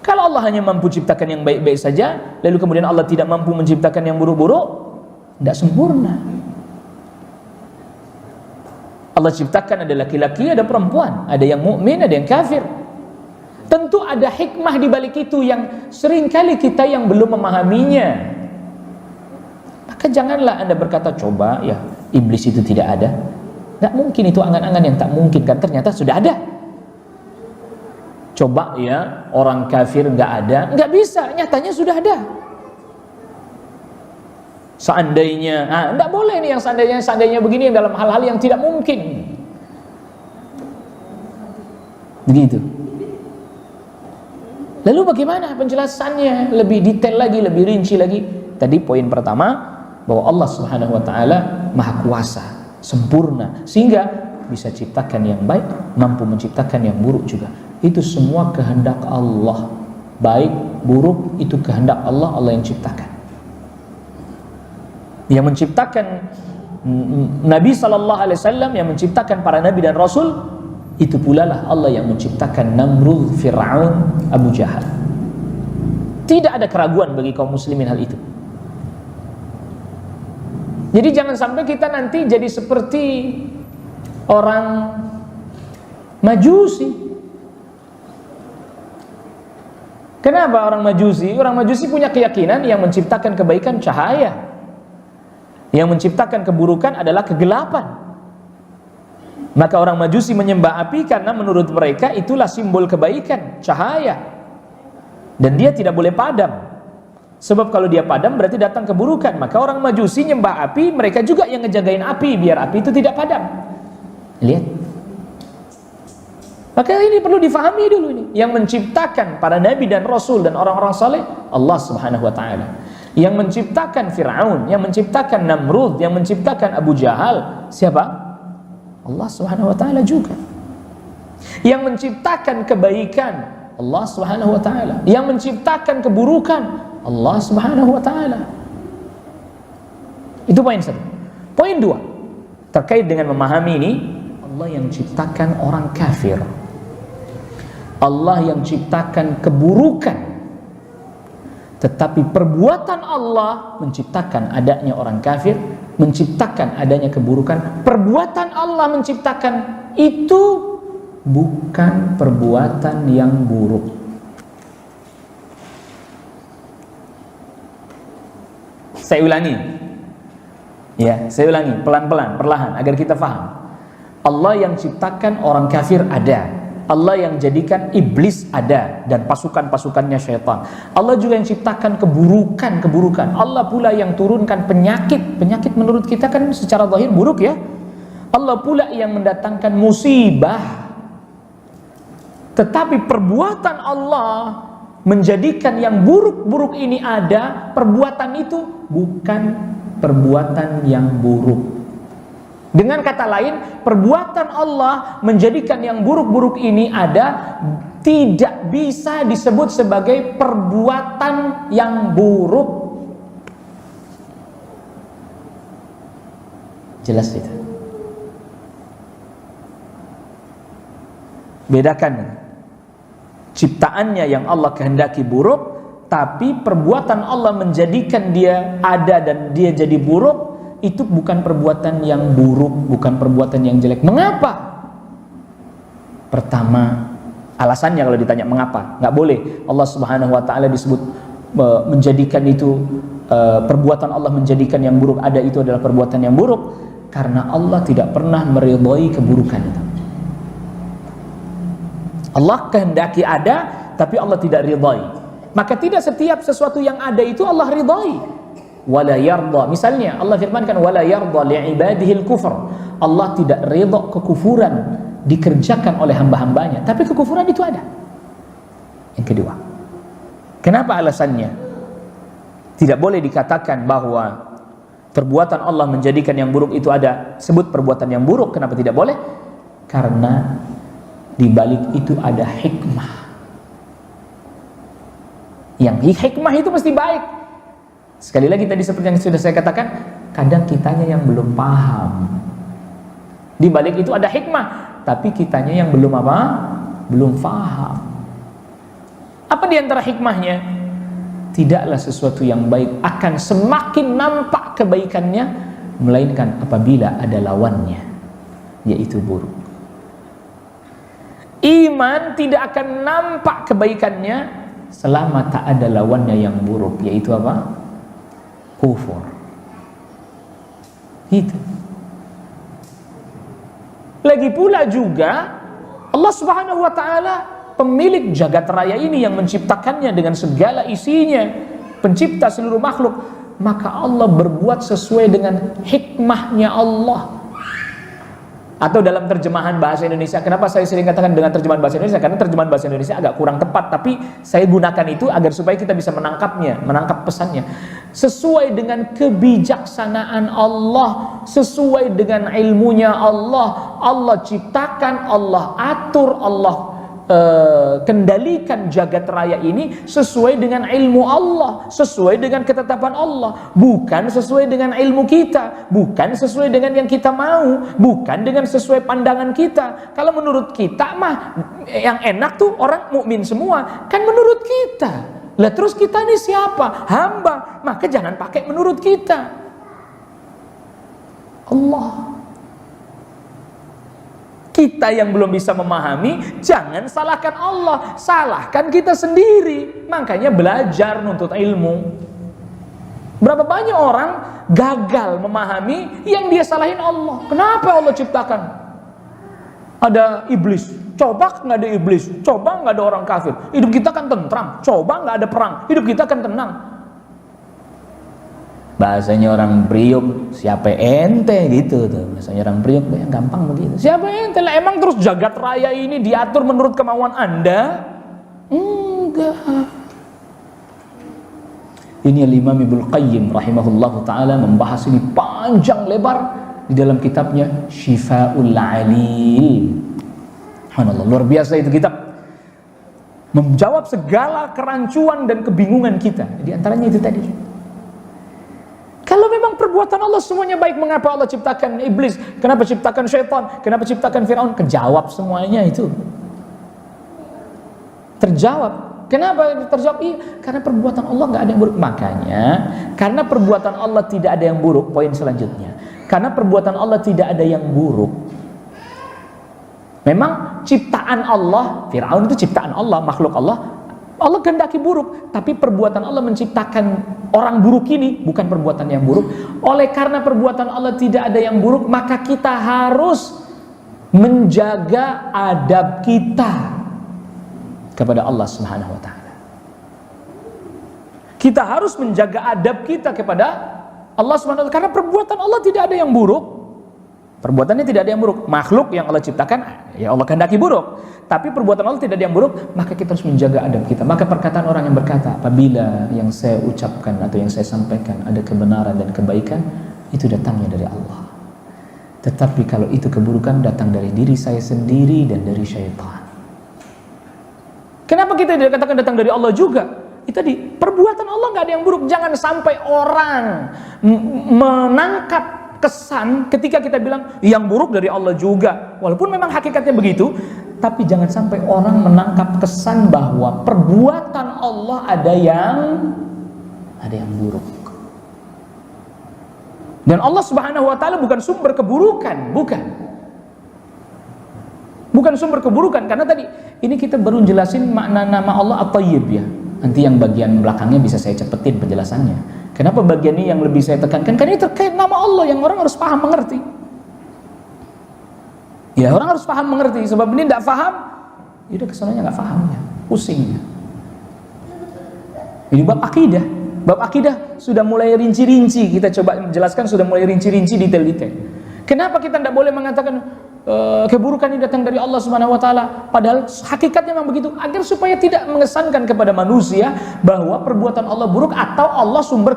Kalau Allah hanya mampu ciptakan yang baik-baik saja, lalu kemudian Allah tidak mampu menciptakan yang buruk-buruk, tidak sempurna. Allah ciptakan ada laki-laki, ada perempuan, ada yang mukmin, ada yang kafir. Tentu ada hikmah di balik itu yang seringkali kita yang belum memahaminya. Maka janganlah Anda berkata, coba ya iblis itu tidak ada. Tidak mungkin, itu angan-angan yang tak mungkin kan, ternyata sudah ada. Coba ya orang kafir nggak ada, nggak bisa, nyatanya sudah ada. Seandainya, nggak boleh nih yang seandainya begini yang dalam hal-hal yang tidak mungkin. Begitu. Lalu bagaimana penjelasannya? Lebih detail lagi, lebih rinci lagi. Tadi poin pertama, bahwa Allah Subhanahu wa taala Maha Kuasa, sempurna, sehingga bisa ciptakan yang baik, mampu menciptakan yang buruk juga. Itu semua kehendak Allah. Baik, buruk itu kehendak Allah, Allah yang ciptakan. Yang menciptakan Nabi SAW, yang menciptakan para Nabi dan Rasul, itu pula lah Allah yang menciptakan Namrud, Fir'aun, Abu Jahal. Tidak ada keraguan bagi kaum muslimin hal itu. Jadi jangan sampai kita nanti jadi seperti orang Majusi. Kenapa orang Majusi? Orang Majusi punya keyakinan yang menciptakan kebaikan cahaya, yang menciptakan keburukan adalah kegelapan. Maka orang Majusi menyembah api karena menurut mereka itulah simbol kebaikan, cahaya. Dan dia tidak boleh padam. Sebab kalau dia padam berarti datang keburukan. Maka orang Majusi nyembah api, mereka juga yang ngejagain api biar api itu tidak padam. Lihat. Maka ini perlu difahami dulu ini. Yang menciptakan para nabi dan rasul dan orang-orang saleh Allah Subhanahu wa taala. Yang menciptakan Fir'aun, yang menciptakan Namrud, yang menciptakan Abu Jahal, siapa? Allah Subhanahu wa taala juga. Yang menciptakan kebaikan, Allah Subhanahu wa taala. Yang menciptakan keburukan, Allah Subhanahu wa taala. Itu poin 1. Poin 2, terkait dengan memahami ini, Allah yang ciptakan orang kafir. Allah yang ciptakan keburukan, tetapi perbuatan Allah menciptakan adanya orang kafir, menciptakan adanya keburukan. Perbuatan Allah menciptakan itu bukan perbuatan yang buruk. Saya ulangi, pelan-pelan, perlahan, agar kita faham. Allah yang ciptakan orang kafir ada, Allah yang jadikan iblis ada dan pasukan-pasukannya syaitan. Allah juga yang ciptakan keburukan. Allah pula yang turunkan penyakit menurut kita kan secara zahir buruk ya. Allah pula yang mendatangkan musibah. Tetapi perbuatan Allah menjadikan yang buruk-buruk ini ada, perbuatan itu bukan perbuatan yang buruk. Dengan kata lain, perbuatan Allah menjadikan yang buruk-buruk ini ada tidak bisa disebut sebagai perbuatan yang buruk. Jelas itu? Bedakan ciptaannya yang Allah kehendaki buruk, tapi perbuatan Allah menjadikan dia ada dan dia jadi buruk, itu bukan perbuatan yang buruk, bukan perbuatan yang jelek. Mengapa? Pertama, alasannya kalau ditanya mengapa, nggak boleh Allah Subhanahu wa taala disebut menjadikan itu perbuatan Allah menjadikan yang buruk ada, itu adalah perbuatan yang buruk, karena Allah tidak pernah meridhai keburukan itu. Allah kehendaki ada, tapi Allah tidak ridhai. Maka tidak setiap sesuatu yang ada itu Allah ridhai. Wala yarda, misalnya Allah firmankan wala yarda li'ibadihil kufr. Allah tidak ridha kekufuran dikerjakan oleh hamba-hambanya, tapi kekufuran itu ada. Yang kedua, kenapa alasannya tidak boleh dikatakan bahwa perbuatan Allah menjadikan yang buruk itu ada, sebut perbuatan yang buruk? Kenapa tidak boleh? Karena di balik itu ada hikmah. Yang hikmah itu mesti baik. Sekali lagi tadi seperti yang sudah saya katakan, kadang kitanya yang belum paham. Di balik itu ada hikmah, tapi kitanya yang belum apa? Belum paham. Apa di antara hikmahnya? Tidaklah sesuatu yang baik akan semakin nampak kebaikannya, melainkan apabila ada lawannya, yaitu buruk. Iman tidak akan nampak kebaikannya selama tak ada lawannya yang buruk, yaitu apa? Kufur. Gitu. Lagi pula juga Allah Subhanahu wa taala pemilik jagat raya ini yang menciptakannya dengan segala isinya, pencipta seluruh makhluk, maka Allah berbuat sesuai dengan hikmahnya Allah. Atau dalam terjemahan bahasa Indonesia, kenapa saya sering katakan dengan terjemahan bahasa Indonesia? Karena terjemahan bahasa Indonesia agak kurang tepat, tapi saya gunakan itu agar supaya kita bisa menangkap pesannya. Sesuai dengan kebijaksanaan Allah, sesuai dengan ilmunya Allah, Allah ciptakan, Allah atur, Allah kendalikan jagat raya ini sesuai dengan ilmu Allah, sesuai dengan ketetapan Allah, bukan sesuai dengan ilmu kita, bukan sesuai dengan yang kita mau, bukan dengan sesuai pandangan kita. Kalau menurut kita mah yang enak tuh orang mukmin semua, kan menurut kita. Lah terus kita ini siapa? Hamba. Maka jangan pakai menurut kita. Allah. Kita yang belum bisa memahami, jangan salahkan Allah, salahkan kita sendiri. Makanya belajar nuntut ilmu. Berapa banyak orang gagal memahami yang dia salahin Allah. Kenapa Allah ciptakan ada iblis? Coba nggak ada iblis, coba nggak ada orang kafir, hidup kita kan tentram. Coba nggak ada perang, hidup kita kan tenang. Bahasanya orang Priok, siapa ente gitu tuh. Bahasanya orang Priok yang gampang begitu. Siapa ente lah, emang terus jagat raya ini diatur menurut kemauan Anda? Enggak. Ini Imam Ibnu Qayyim rahimahullahu taala membahas ini panjang lebar di dalam kitabnya Syifaul Alil. Subhanallah, luar biasa itu kitab. Menjawab segala kerancuan dan kebingungan kita. Di antaranya itu tadi. Kalau memang perbuatan Allah semuanya baik, mengapa Allah ciptakan iblis? Kenapa ciptakan syaitan? Kenapa ciptakan Firaun? Kejawab semuanya itu. terjawab. Kenapa terjawab? Iya, karena perbuatan Allah nggak ada yang buruk. Makanya, karena perbuatan Allah tidak ada yang buruk. Poin selanjutnya, karena perbuatan Allah tidak ada yang buruk. Memang ciptaan Allah, Fir'aun itu ciptaan Allah, makhluk Allah. Allah kehendaki buruk, tapi perbuatan Allah menciptakan orang buruk ini bukan perbuatan yang buruk. Oleh karena perbuatan Allah tidak ada yang buruk, maka kita harus menjaga adab kita kepada Allah Subhanahu wa taala. Kita harus menjaga adab kita kepada Allah Subhanahu wa taala karena perbuatan Allah tidak ada yang buruk. Perbuatannya tidak ada yang buruk. Makhluk yang Allah ciptakan, ya Allah kehendaki buruk. Tapi perbuatan Allah tidak ada yang buruk, maka kita harus menjaga adab kita. Maka perkataan orang yang berkata, apabila yang saya ucapkan atau yang saya sampaikan ada kebenaran dan kebaikan, itu datangnya dari Allah. Tetapi kalau itu keburukan datang dari diri saya sendiri dan dari syaitan. Kenapa kita tidak katakan datang dari Allah juga? Itu tadi, perbuatan Allah nggak ada yang buruk. Jangan sampai orang menangkap kesan ketika kita bilang yang buruk dari Allah juga, walaupun memang hakikatnya begitu, tapi jangan sampai orang menangkap kesan bahwa perbuatan Allah ada yang buruk. Dan Allah Subhanahu wa taala bukan sumber keburukan, bukan sumber keburukan. Karena tadi ini kita baru jelasin makna nama Allah At-Thayyib ya. Nanti yang bagian belakangnya bisa saya cepetin penjelasannya. Kenapa bagian ini yang lebih saya tekankan? Karena ini terkait nama Allah yang orang harus paham mengerti. Ya, orang harus paham mengerti. Sebab ini tidak paham, ya udah kesananya nggak pahamnya, pusingnya. Ini bab akidah. Bab akidah sudah mulai rinci-rinci. Kita coba menjelaskan sudah mulai rinci-rinci detail-detail. Kenapa kita tidak boleh mengatakan keburukan ini datang dari Allah Subhanahu wa taala, padahal hakikatnya memang begitu, agar supaya tidak mengesankan kepada manusia bahwa perbuatan Allah buruk atau Allah sumber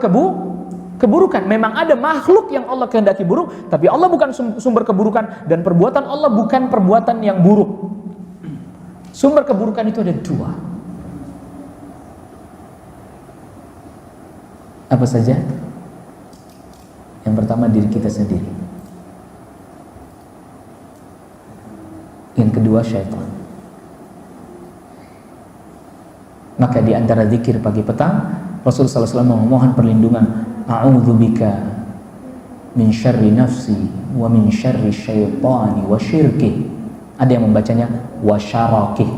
keburukan. Memang ada makhluk yang Allah kehendaki buruk, tapi Allah bukan sumber keburukan, dan perbuatan Allah bukan perbuatan yang buruk. Sumber keburukan itu ada dua. Apa saja? Yang pertama diri kita sendiri. Yang kedua syaitan. Maka di antara zikir pagi petang Rasulullah SAW memohon perlindungan, a'udzubika min syarri nafsi wa min syarri syaitani wa syirkih. Ada yang membacanya wa syarakih.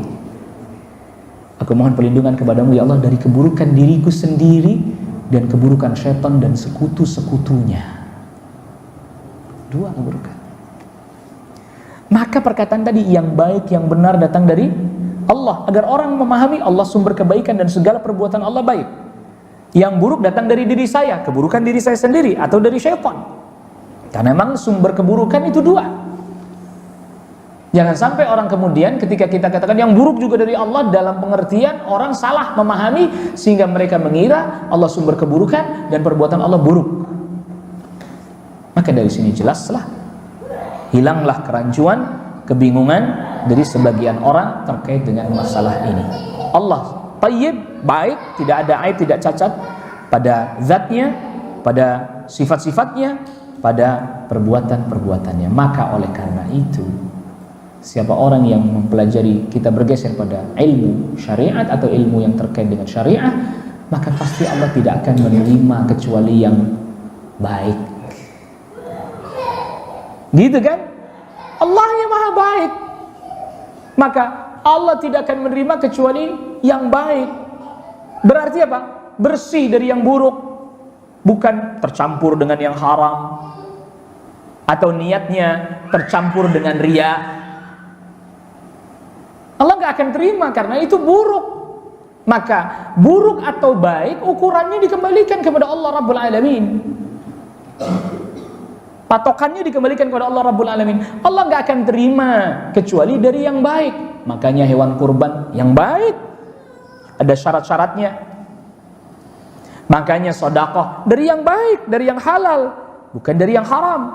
Aku mohon perlindungan kepadamu ya Allah dari keburukan diriku sendiri dan keburukan syaitan dan sekutu-sekutunya. Dua keburukan. Maka perkataan tadi yang baik, yang benar datang dari Allah, agar orang memahami Allah sumber kebaikan dan segala perbuatan Allah baik. Yang buruk datang dari diri saya, keburukan diri saya sendiri atau dari syaitan. Karena memang sumber keburukan itu dua. Jangan sampai orang kemudian ketika kita katakan yang buruk juga dari Allah, dalam pengertian orang salah memahami sehingga mereka mengira Allah sumber keburukan dan perbuatan Allah buruk. Maka dari sini jelaslah, hilanglah kerancuan, kebingungan dari sebagian orang terkait dengan masalah ini. Allah Thayyib, baik, tidak ada aib, tidak cacat pada zatnya, pada sifat-sifatnya, pada perbuatan-perbuatannya. Maka oleh karena itu, siapa orang yang mempelajari, kita bergeser pada ilmu syariat atau ilmu yang terkait dengan syariah, maka pasti Allah tidak akan menerima kecuali yang baik. Gitu kan? Allah yang maha baik, maka Allah tidak akan menerima kecuali yang baik. Berarti apa? Bersih dari yang buruk, bukan tercampur dengan yang haram atau niatnya tercampur dengan riya. Allah gak akan terima karena itu buruk. Maka buruk atau baik ukurannya dikembalikan kepada Allah Rabbul Alamin. Patokannya dikembalikan kepada Allah Rabbul Alamin. Allah gak akan terima kecuali dari yang baik. Makanya hewan kurban yang baik ada syarat-syaratnya. Makanya sedekah dari yang baik, dari yang halal, bukan dari yang haram.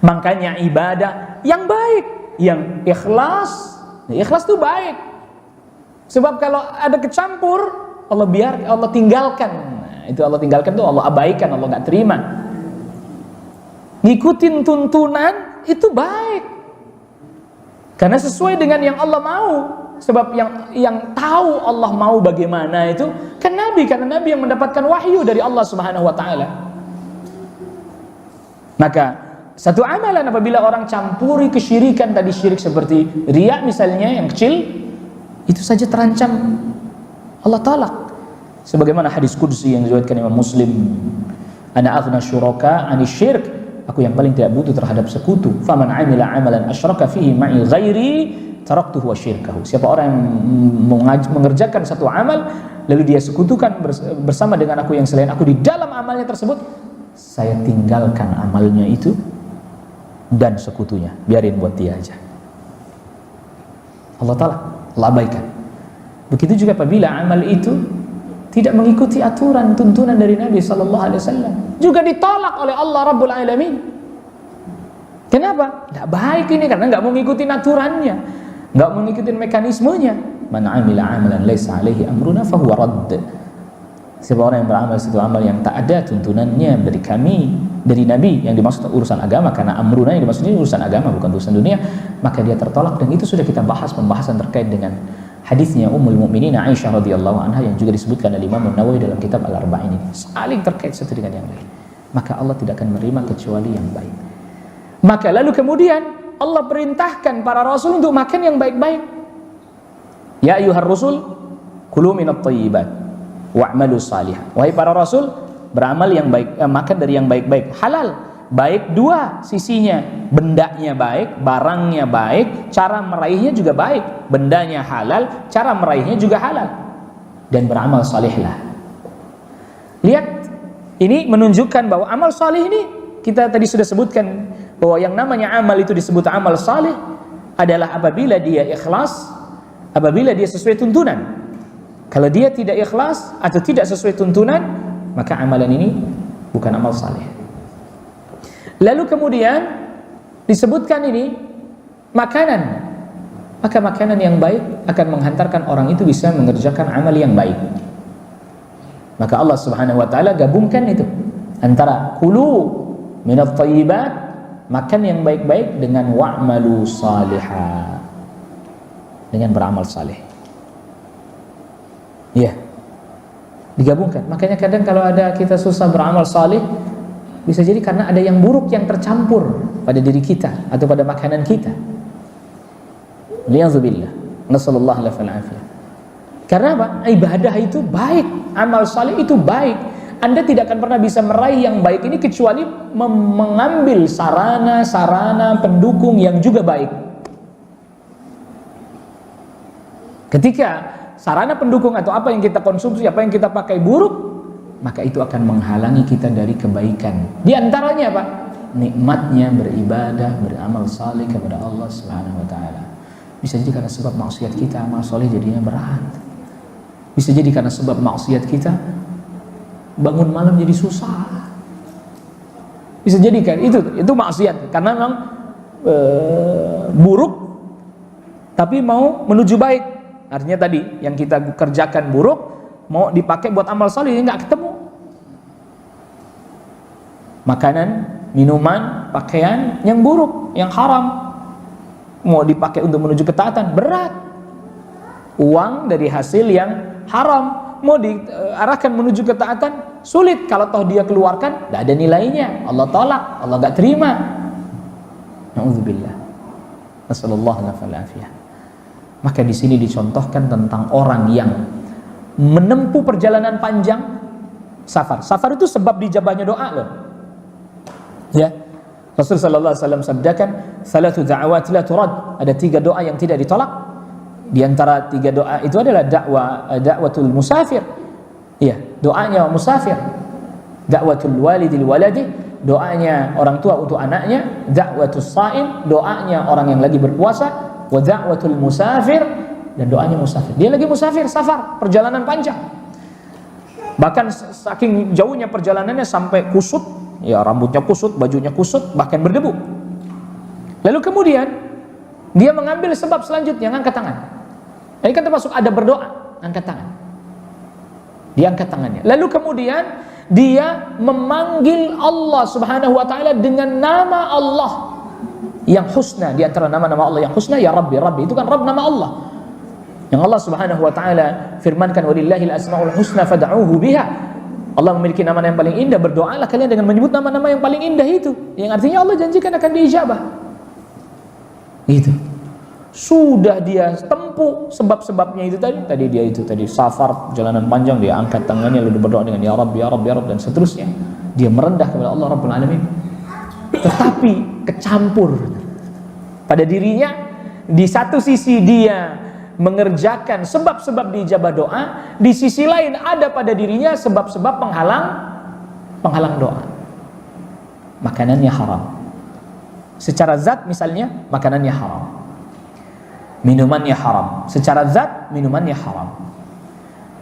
Makanya ibadah yang baik, yang ikhlas. Ikhlas itu baik. Sebab kalau ada kecampur, Allah tinggalkan. Nah, itu Allah tinggalkan tuh Allah abaikan, Allah gak terima. Ngikutin tuntunan itu baik. Karena sesuai dengan yang Allah mau. Sebab yang tahu Allah mau bagaimana itu kan Nabi, karena Nabi yang mendapatkan wahyu dari Allah Subhanahu wa taala. Maka satu amalan apabila orang campuri kesyirikan, tadi syirik seperti riya misalnya yang kecil, itu saja terancam Allah talak. Sebagaimana hadis qudsi yang diriwayatkan Imam Muslim, ana aghna syuraka 'ani syirk, aku yang paling tidak butuh terhadap sekutu. Faman 'amila 'amalan asyraka fihi ma'i ghairi taraktuhu wa syirkahu. Siapa orang yang mengerjakan satu amal lalu dia sekutukan bersama dengan aku yang selain aku di dalam amalnya tersebut, saya tinggalkan amalnya itu dan sekutunya, biarin buat dia aja. Allah Ta'ala abaikan. Begitu juga apabila amal itu tidak mengikuti aturan tuntunan dari Nabi Sallallahu Alaihi Wasallam, juga ditolak oleh Allah Rabbul Alamin. Kenapa? Tidak baik ini, karena nggak mengikuti aturannya, nggak mengikuti mekanismenya. Man amila amalan laisa alaihi amruna fahuwa radd. Siapa orang yang beramal satu amal yang tak ada tuntunannya dari kami, dari Nabi, yang dimaksud urusan agama, karena amruna yang dimaksud ini urusan agama, bukan urusan dunia, maka dia tertolak. Dan itu sudah kita bahas pembahasan terkait dengan hadisnya Ummul Mukminin Aisyah radhiyallahu anha yang juga disebutkan oleh Imam Nawawi dalam kitab Al-Arba'in ini. Saling terkait satu dengan yang lain. Maka Allah tidak akan menerima kecuali yang baik. Maka lalu kemudian Allah perintahkan para rasul untuk makan yang baik-baik. Ya ayyuhar rusul kulu minat thayyibat wa'malu salihah. Wahai para rasul, beramal yang baik, makan dari yang baik-baik, halal. Baik dua sisinya, bendanya baik, barangnya baik, cara meraihnya juga baik. Bendanya halal, cara meraihnya juga halal. Dan beramal salihlah. Lihat, ini menunjukkan bahwa amal salih ini, kita tadi sudah sebutkan bahwa yang namanya amal itu disebut amal salih adalah apabila dia ikhlas, apabila dia sesuai tuntunan. Kalau dia tidak ikhlas atau tidak sesuai tuntunan, maka amalan ini bukan amal salih. Lalu kemudian disebutkan ini makanan. Maka makanan yang baik akan menghantarkan orang itu bisa mengerjakan amal yang baik. Maka Allah Subhanahu wa taala gabungkan itu antara kulu minat thayyibat, makan yang baik-baik, dengan wa'malu salihah, dengan beramal saleh. Ya, digabungkan. Makanya kadang kalau ada kita susah beramal saleh, bisa jadi karena ada yang buruk yang tercampur pada diri kita atau pada makanan kita. Li'adzubillah, nasallallahu alaihi wasallam. Karena apa? Ibadah itu baik, amal saleh itu baik. Anda tidak akan pernah bisa meraih yang baik ini kecuali mengambil sarana-sarana pendukung yang juga baik. Ketika sarana pendukung atau apa yang kita konsumsi, apa yang kita pakai buruk, maka itu akan menghalangi kita dari kebaikan. Di antaranya apa? Nikmatnya beribadah, beramal saleh kepada Allah Subhanahu wa taala. Bisa jadi karena sebab maksiat kita, amal saleh jadinya berat. Bisa jadi karena sebab maksiat kita, bangun malam jadi susah. Bisa jadi kan itu maksiat karena memang buruk tapi mau menuju baik. Artinya tadi yang kita kerjakan buruk mau dipakai buat amal saleh, nggak ketemu. Makanan, minuman, pakaian yang buruk, yang haram, mau dipakai untuk menuju ketaatan, berat. Uang dari hasil yang haram mau diarahkan menuju ketaatan, sulit. Kalau toh dia keluarkan, tidak ada nilainya, Allah tolak, Allah nggak terima. Na'udzubillah. Nasallallahu alaihi. Maka di sini dicontohkan tentang orang yang menempuh perjalanan panjang, safar. Safar itu sebab dijabahnya doa loh. Ya, Rasul sallallahu alaihi wasallam sabdakan, "Salatu da'awat la turad." Ada 3 doa yang tidak ditolak. Di antara 3 doa itu adalah da'watul musafir. Iya, doanya musafir. Da'watul walidil waladi, doanya orang tua untuk anaknya. Da'watus shaim, doanya orang yang lagi berpuasa. Wa da'watul musafir, dan doanya musafir. Dia lagi musafir, safar, perjalanan panjang. Bahkan saking jauhnya perjalanannya sampai kusut, ya rambutnya kusut, bajunya kusut, bahkan berdebu. Lalu kemudian dia mengambil sebab selanjutnya, angkat tangan. Ini kan termasuk ada berdoa, angkat tangan. Dia angkat tangannya. Lalu kemudian dia memanggil Allah Subhanahu wa taala dengan nama Allah. yang husna, di antara nama-nama Allah yang husna ya Rabbi. Rabbi itu kan Rabb, nama Allah. Yang Allah Subhanahu wa taala firmankan walillahil asmaul husna fad'uuhu biha. Allah memiliki nama yang paling indah, berdoalah kalian dengan menyebut nama-nama yang paling indah itu. Yang artinya Allah janjikan akan diijabah. Itu. Sudah dia tempuh sebab-sebabnya itu tadi dia itu tadi safar, perjalanan panjang, dia angkat tangannya lalu berdoa dengan ya Rabb ya Rabb ya Rabb dan seterusnya. Dia merendah kepada Allah Rabbul Alamin. Tetapi kecampur pada dirinya, di satu sisi dia mengerjakan sebab-sebab diijabah doa, di sisi lain ada pada dirinya sebab-sebab penghalang doa. Makanannya haram. Secara zat misalnya makanannya haram. Minumannya haram. Secara zat minumannya haram.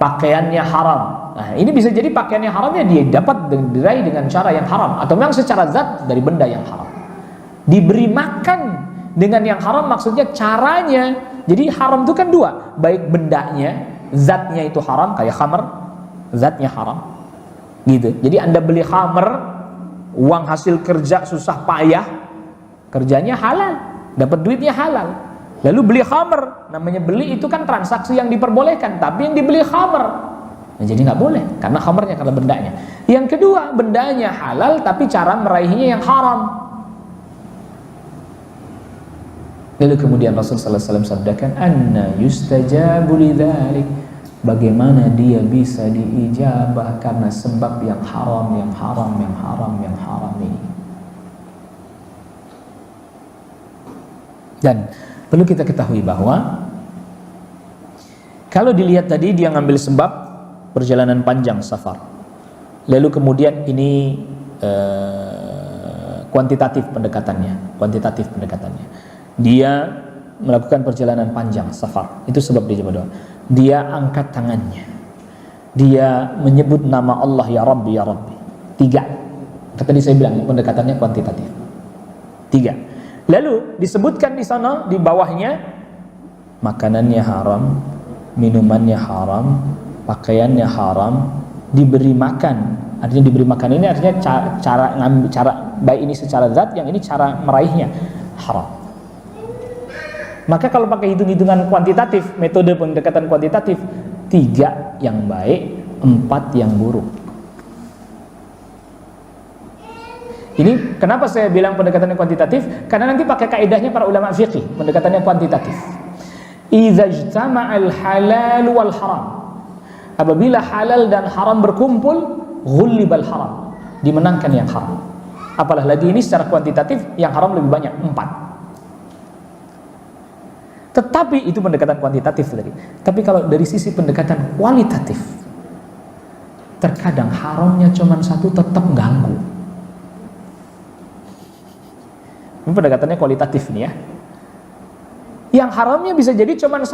Pakaiannya haram. Nah, ini bisa jadi pakaiannya haramnya dia dapat diraih dengan cara yang haram, atau memang secara zat dari benda yang haram. Diberi makan dengan yang haram maksudnya caranya. Jadi haram itu kan dua, baik bendanya, zatnya itu haram kayak khamr, zatnya haram. Gitu. Jadi Anda beli khamr, uang hasil kerja susah payah, kerjanya halal, dapat duitnya halal. Lalu beli khamr, namanya beli itu kan transaksi yang diperbolehkan, tapi yang dibeli khamr, nah, jadi nggak boleh karena khamrnya, karena bendanya. Yang kedua, bendanya halal tapi cara meraihnya yang haram. Lalu kemudian Rasulullah SAW sabdakan, anna yustajabu lidzalik, bagaimana dia bisa diijabah karena sebab yang haram, yang haram, yang haram, yang haram ini. Dan perlu kita ketahui bahwa kalau dilihat tadi dia ngambil sebab perjalanan panjang safar, lalu kemudian ini kuantitatif pendekatannya, dia melakukan perjalanan panjang safar, itu sebab dia coba doa. Dia angkat tangannya, dia menyebut nama Allah ya Rabbi ya Rabbi. 3. Tadi saya bilang pendekatannya kuantitatif. 3. Lalu disebutkan di sana di bawahnya makanannya haram, minumannya haram, pakaiannya haram, diberi makan. Artinya diberi makan ini artinya cara baik ini secara zat, yang ini cara meraihnya haram. Maka kalau pakai hitung-hitungan kuantitatif, metode pendekatan kuantitatif, 3 yang baik, 4 yang buruk. Ini kenapa saya bilang pendekatannya kuantitatif? Karena nanti pakai kaidahnya para ulama fiqih, pendekatannya kuantitatif. Idza ijtama'al halal wal haram. Apabila halal dan haram berkumpul, ghullibal haram, dimenangkan yang haram. Apalah lagi ini secara kuantitatif yang haram lebih banyak, 4. Tetapi itu pendekatan kuantitatif tadi. Tapi kalau dari sisi pendekatan kualitatif, terkadang haramnya cuma 1 tetap ganggu. Ini pendekatannya kualitatif nih ya. Yang haramnya bisa jadi cuma 1.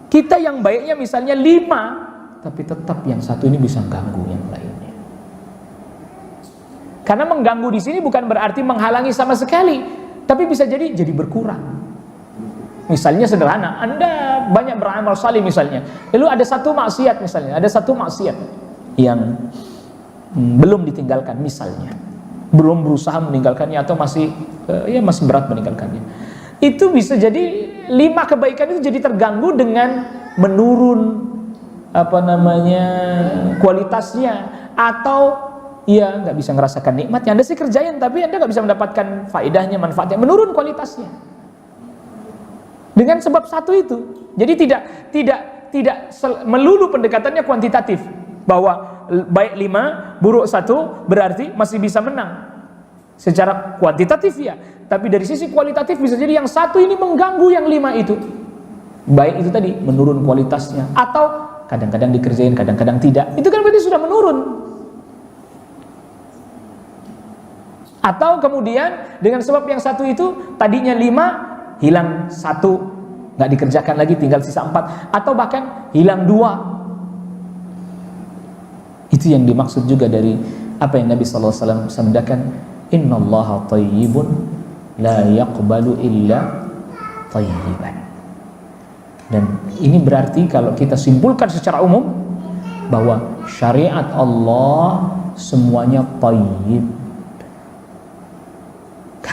Kita yang baiknya misalnya 5, tapi tetap yang 1 ini bisa ganggu yang lainnya. Karena mengganggu di sini bukan berarti menghalangi sama sekali, tapi bisa jadi berkurang. Misalnya sederhana, Anda banyak beramal salih misalnya, lalu ada 1 maksiat misalnya, ada 1 maksiat yang belum ditinggalkan misalnya, belum berusaha meninggalkannya atau masih berat meninggalkannya. Itu bisa jadi 5 kebaikan itu jadi terganggu dengan menurun kualitasnya, atau ya nggak bisa ngerasakan nikmatnya. Anda sih kerjain tapi Anda nggak bisa mendapatkan faedahnya, manfaatnya, menurun kualitasnya dengan sebab 1 itu. Jadi tidak melulu pendekatannya kuantitatif bahwa baik 5, buruk 1 berarti masih bisa menang secara kuantitatif ya, tapi dari sisi kualitatif bisa jadi yang 1 ini mengganggu yang 5 itu, baik itu tadi menurun kualitasnya, atau kadang-kadang dikerjain kadang-kadang tidak, itu kan berarti sudah menurun. Atau kemudian dengan sebab yang 1 itu tadinya 5 hilang 1, nggak dikerjakan lagi, tinggal sisa 4, atau bahkan hilang 2. Itu yang dimaksud juga dari apa yang Nabi SAW sabdakan, innallaha thayyibun la yaqbalu illa thayyiban. Dan ini berarti kalau kita simpulkan secara umum bahwa syariat Allah semuanya thayyib,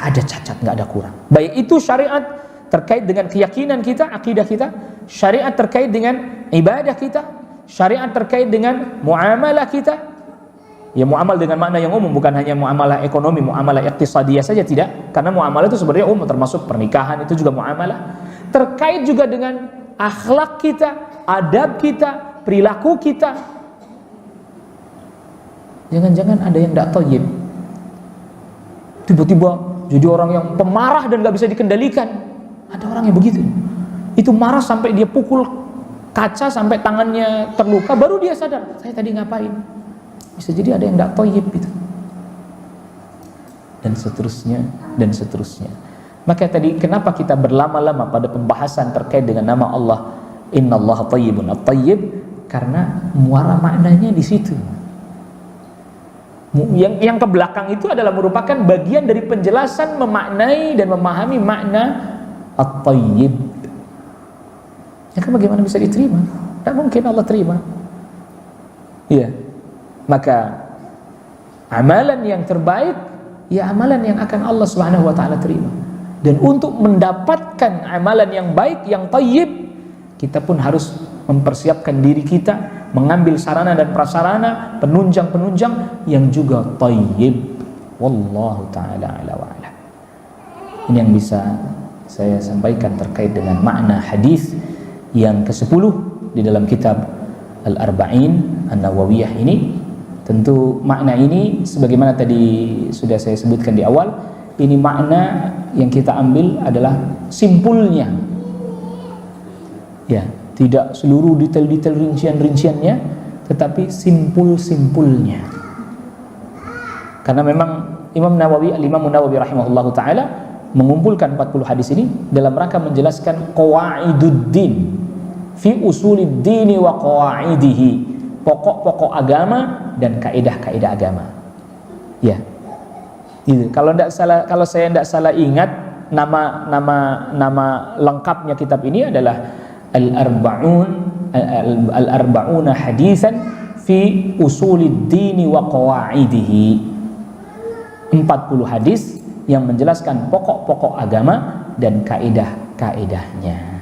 ada cacat, nggak ada kurang. Baik itu syariat terkait dengan keyakinan kita, akidah kita, syariat terkait dengan ibadah kita, syariat terkait dengan muamalah kita. Ya, muamal dengan makna yang umum, bukan hanya muamalah ekonomi, muamalah iktisadiyah saja, tidak. Karena muamalah itu sebenarnya umum, termasuk pernikahan itu juga muamalah. Terkait juga dengan akhlak kita, adab kita, perilaku kita. Jangan-jangan ada yang tidak thayyib, tiba-tiba jadi orang yang pemarah dan gak bisa dikendalikan. Ada orang yang begitu, itu marah sampai dia pukul kaca sampai tangannya terluka, baru dia sadar, saya tadi ngapain. Bisa jadi ada yang tidak thayyib itu, dan seterusnya dan seterusnya. Maka tadi kenapa kita berlama-lama pada pembahasan terkait dengan nama Allah Innallaha thayyibun at-thayyib, karena muara maknanya di situ. Yang ke belakang itu adalah merupakan bagian dari penjelasan memaknai dan memahami makna at-thayyib. Ya kan, bagaimana bisa diterima? Tidak mungkin Allah terima. Iya. Maka amalan yang terbaik ya amalan yang akan Allah Subhanahu wa taala terima. Dan untuk mendapatkan amalan yang baik, yang thayyib, kita pun harus mempersiapkan diri kita, mengambil sarana dan prasarana, penunjang-penunjang yang juga thayyib. Wallahu taala ala wa ala. Ini yang bisa saya sampaikan terkait dengan makna hadis yang ke-10 di dalam kitab Al-Arba'in An-Nawawiyah ini. Tentu makna ini sebagaimana tadi sudah saya sebutkan di awal, ini makna yang kita ambil adalah simpulnya. Ya, tidak seluruh detail-detail rincian-rinciannya, tetapi simpul-simpulnya. Karena memang Imam Nawawi rahimahullahu taala mengumpulkan 40 hadis ini dalam rangka menjelaskan qawaiduddin fi usuliddin wa qawaidihi, pokok-pokok agama dan kaidah-kaidah agama. Ya. Gitu. Kalau saya tidak salah ingat, nama lengkapnya kitab ini adalah Al-Arba'una Hadisan fi Usuliddin wa Qawaidihi. 40 hadis yang menjelaskan pokok-pokok agama dan kaidah-kaidahnya.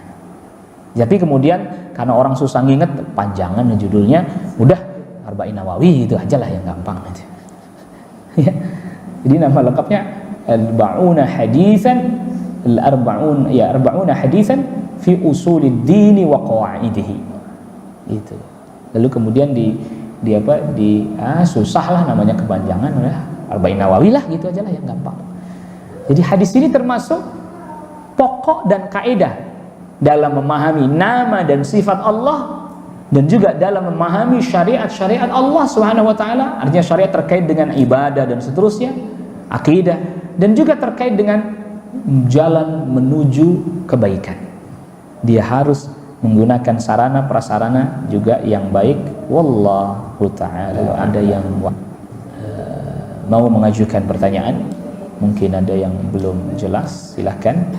Tapi kemudian karena orang susah nginget, panjangan judulnya, udah Arba'in Nawawi itu aja lah yang gampang aja. Ya. Jadi nama lengkapnya Arba'una Hadisan, Arba'una Hadisan fi Usuliddin wa Qawaidihi. Itu. Lalu kemudian susah lah namanya kepanjangan, udah Arba'in Nawawi lah gitu aja lah yang gampang. Jadi hadis ini termasuk pokok dan kaidah dalam memahami nama dan sifat Allah, dan juga dalam memahami syariat-syariat Allah Subhanahu wa taala. Artinya syariat terkait dengan ibadah dan seterusnya, akidah, dan juga terkait dengan jalan menuju kebaikan. Dia harus menggunakan sarana prasarana juga yang baik. Wallahu taala. Ada yang mau mengajukan pertanyaan, mungkin ada yang belum jelas, silahkan.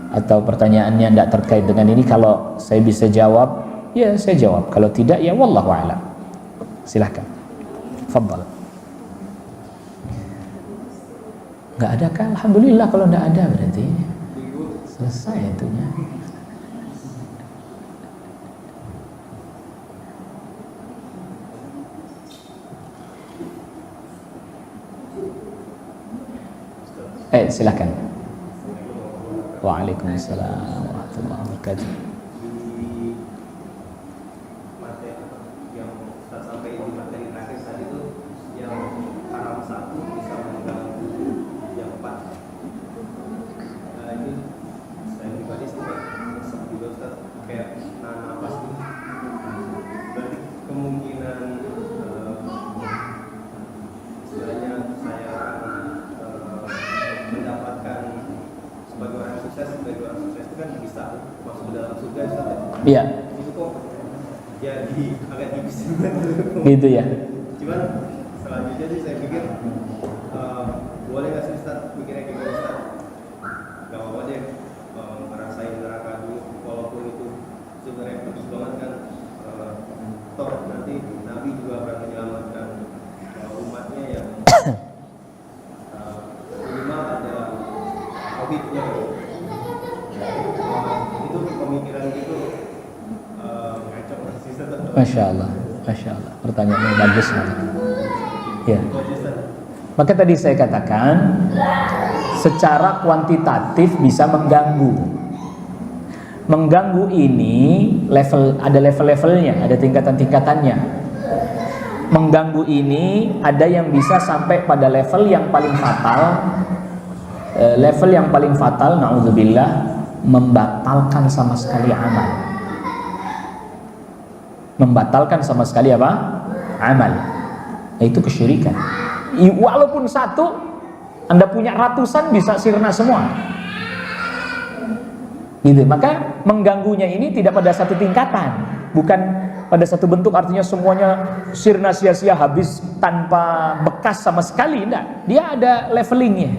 Atau pertanyaannya tidak terkait dengan ini, kalau saya bisa jawab, ya saya jawab. Kalau tidak, ya wallahu a'lam. Silahkan. Fadhal. Nggak ada kan? Alhamdulillah kalau nggak ada berarti selesai itunya. Silahkan. Waalaikumsalam warahmatullahi wabarakatuh. Iya. Itu kok jadi agak tipis gitu ya. Cuman selanjutnya sih saya pikir boleh nggak sih Ustaz mikirnya kayak gitu Ustaz? Gak apa-apa deh ngerasain neraka dulu, walaupun itu sebenarnya pedih banget kan. Toh nanti Nabi juga akan menyelamatkan umatnya yang minimal ada Masya Allah, Masya Allah. Pertanyaannya bagus banget. Ya. Maka tadi saya katakan, secara kuantitatif bisa mengganggu. Mengganggu ini ada level-levelnya, ada tingkatan-tingkatannya. Mengganggu ini ada yang bisa sampai pada level yang paling fatal. Level yang paling fatal, na'udzubillah, membatalkan sama sekali amal. Membatalkan sama sekali apa? Amal. Yaitu kesyirikan. Walaupun satu, Anda punya ratusan bisa sirna semua. Gitu. Maka mengganggunya ini tidak pada satu tingkatan, bukan pada satu bentuk, artinya semuanya sirna sia-sia habis tanpa bekas sama sekali. Tidak, dia ada levelingnya.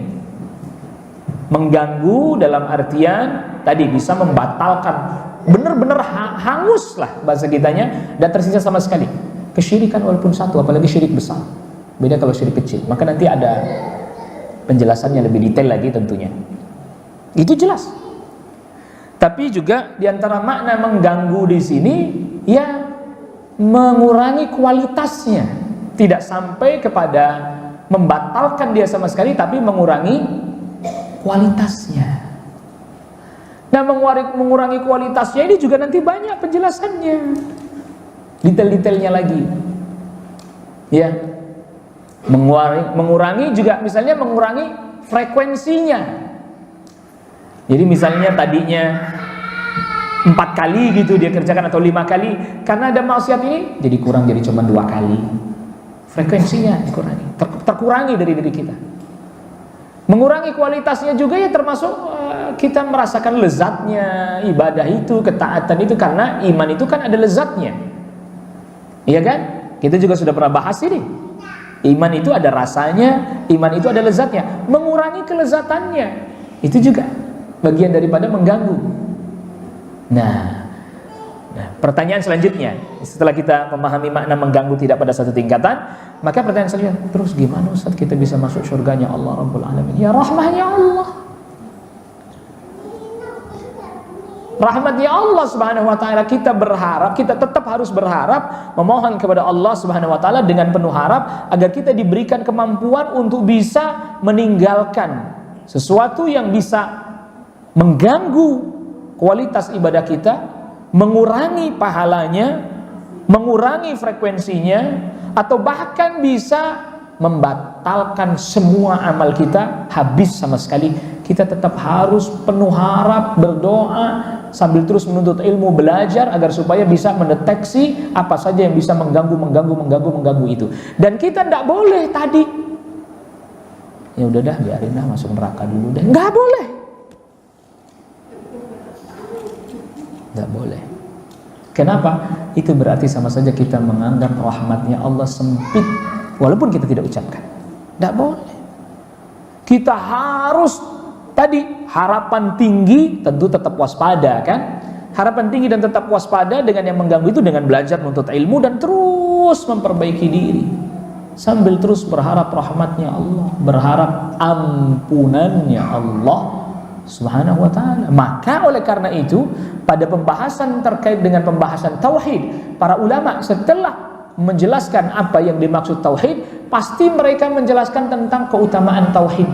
Mengganggu dalam artian tadi bisa membatalkan, benar-benar hangus lah bahasa kitanya, dan tersisa sama sekali. Kesyirikan walaupun satu, apalagi syirik besar. Beda kalau syirik kecil. Maka nanti ada penjelasannya lebih detail lagi tentunya. Itu jelas. Tapi juga diantara makna mengganggu di sini, ya mengurangi kualitasnya, tidak sampai kepada membatalkan dia sama sekali, tapi mengurangi kualitasnya. Nah, mengurangi kualitasnya ini juga nanti banyak penjelasannya, detail-detailnya lagi. Ya, mengurangi juga, misalnya mengurangi frekuensinya. Jadi misalnya tadinya 4 kali gitu dia kerjakan, atau 5 kali, karena ada maksiat ini jadi kurang, jadi cuma 2 kali. Frekuensinya dikurangi, terkurangi dari diri kita. Mengurangi kualitasnya juga ya termasuk kita merasakan lezatnya ibadah itu, ketaatan itu, karena iman itu kan ada lezatnya. Iya kan? Kita juga sudah pernah bahas ini. Iman itu ada rasanya, iman itu ada lezatnya. Mengurangi kelezatannya itu juga bagian daripada mengganggu. Nah, pertanyaan selanjutnya, setelah kita memahami makna mengganggu tidak pada satu tingkatan, maka pertanyaan selanjutnya, terus gimana Ustaz kita bisa masuk surganya Allah Rabbul Alamin? Ya rahmatnya Allah. Rahmatnya Allah Subhanahu wa taala, kita berharap, kita tetap harus berharap, memohon kepada Allah Subhanahu wa taala dengan penuh harap agar kita diberikan kemampuan untuk bisa meninggalkan sesuatu yang bisa mengganggu kualitas ibadah kita, mengurangi pahalanya, mengurangi frekuensinya, atau bahkan bisa membatalkan semua amal kita habis sama sekali. Kita tetap harus penuh harap, berdoa, sambil terus menuntut ilmu, belajar agar supaya bisa mendeteksi apa saja yang bisa mengganggu itu. Dan kita tidak boleh tadi, ya udah dah, biarin dah masuk neraka dulu deh. Nggak boleh. Nggak boleh. Kenapa? Itu berarti sama saja kita menganggap rahmatnya Allah sempit, walaupun kita tidak ucapkan. Nggak boleh. Kita harus tadi harapan tinggi, tentu tetap waspada kan? Harapan tinggi dan tetap waspada dengan yang mengganggu itu, dengan belajar menuntut ilmu dan terus memperbaiki diri sambil terus berharap rahmatnya Allah, berharap ampunannya Allah Subhanahu wa ta'ala. Maka oleh karena itu, pada pembahasan terkait dengan pembahasan tauhid, para ulama setelah menjelaskan apa yang dimaksud tauhid, pasti mereka menjelaskan tentang keutamaan tauhid.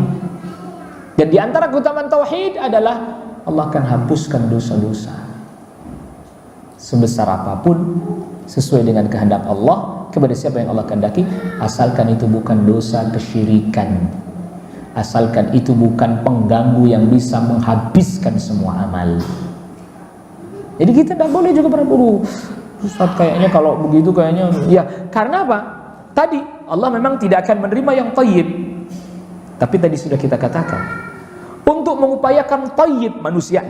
Dan di antara keutamaan tauhid adalah Allah akan hapuskan dosa-dosa sebesar apapun sesuai dengan kehendak Allah kepada siapa yang Allah kehendaki, asalkan itu bukan dosa kesyirikan, asalkan itu bukan pengganggu yang bisa menghabiskan semua amal. Jadi kita tidak boleh juga berburu, Ustaz kayaknya kalau begitu kayaknya, ya karena apa? Tadi Allah memang tidak akan menerima yang thayyib. Tapi tadi sudah kita katakan, untuk mengupayakan thayyib manusia.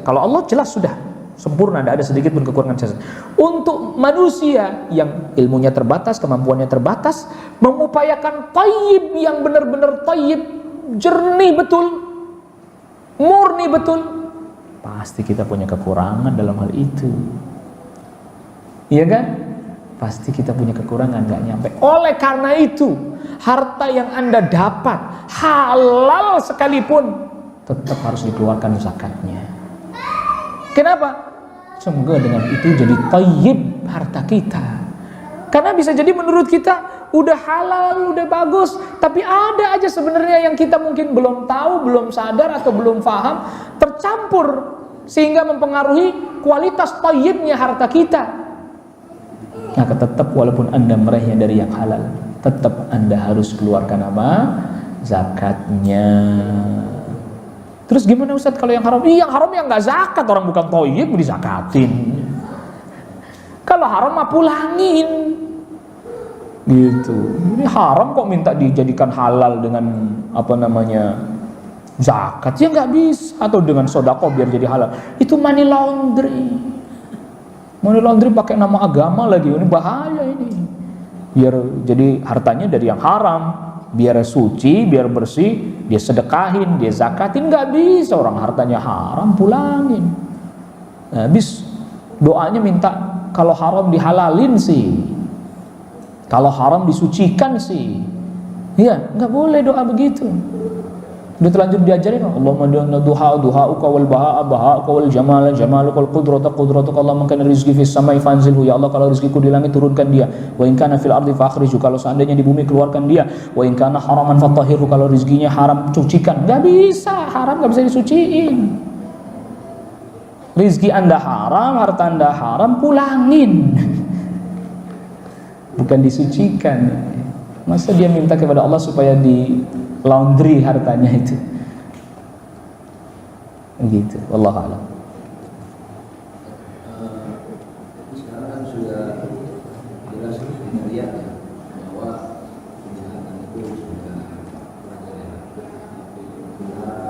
Kalau Allah jelas sudah sempurna, tidak ada sedikit pun kekurangan jasad. Untuk manusia yang ilmunya terbatas, kemampuannya terbatas, mengupayakan thayyib yang benar-benar thayyib, jernih betul, murni betul, pasti kita punya kekurangan dalam hal itu. Iya kan? Pasti kita punya kekurangan, gak nyampe. Oleh karena itu, harta yang Anda dapat, halal sekalipun, tetap harus dikeluarkan zakatnya. Kenapa? Semoga dengan itu jadi thayyib harta kita. Karena bisa jadi menurut kita udah halal, udah bagus, tapi ada aja sebenarnya yang kita mungkin belum tahu, belum sadar atau belum paham, tercampur sehingga mempengaruhi kualitas thayyibnya harta kita. Maka tetap walaupun Anda meraihnya dari yang halal, tetap Anda harus keluarkan apa? Zakatnya. Terus gimana Ustaz kalau yang haram? Yang haram yang nggak zakat, orang bukan thayyib dizakatin. Kalau haram mah pulangin. Gitu. Ini haram kok minta dijadikan halal dengan apa namanya? Zakat. Ya nggak bisa, atau dengan sedekah biar jadi halal. Itu money laundry. Money laundry pakai nama agama lagi. Ini bahaya ini. Biar jadi hartanya dari yang haram. Biar suci, biar bersih, dia sedekahin, dia zakatin, nggak bisa orang hartanya haram pulangin. Nah, habis doanya minta kalau haram dihalalin sih, kalau haram disucikan sih, iya nggak boleh doa begitu. Udah terlanjur diajarin Allahumma duha'uka wal baha'uka wal jamaluka wal qudratuka Allahumma kana rizqi fis samai fanzilhu, ya Allah kalau rezekiku di langit turunkan dia, wa in kana fil ardi fakhriju, kalau seandainya di bumi keluarkan dia, wa in kana haraman fatahhirhu, kalau rezekinya haram cucikan. Enggak bisa, haram enggak bisa disuciin. Rezeki Anda haram, harta Anda haram, pulangin. Bukan disucikan. Masa dia minta kepada Allah supaya di laundry hartanya itu, gitu. Wallahu a'lam. Sekarang kan sudah jelas kita lihat ya bahwa kejahatan itu sudah merajalela.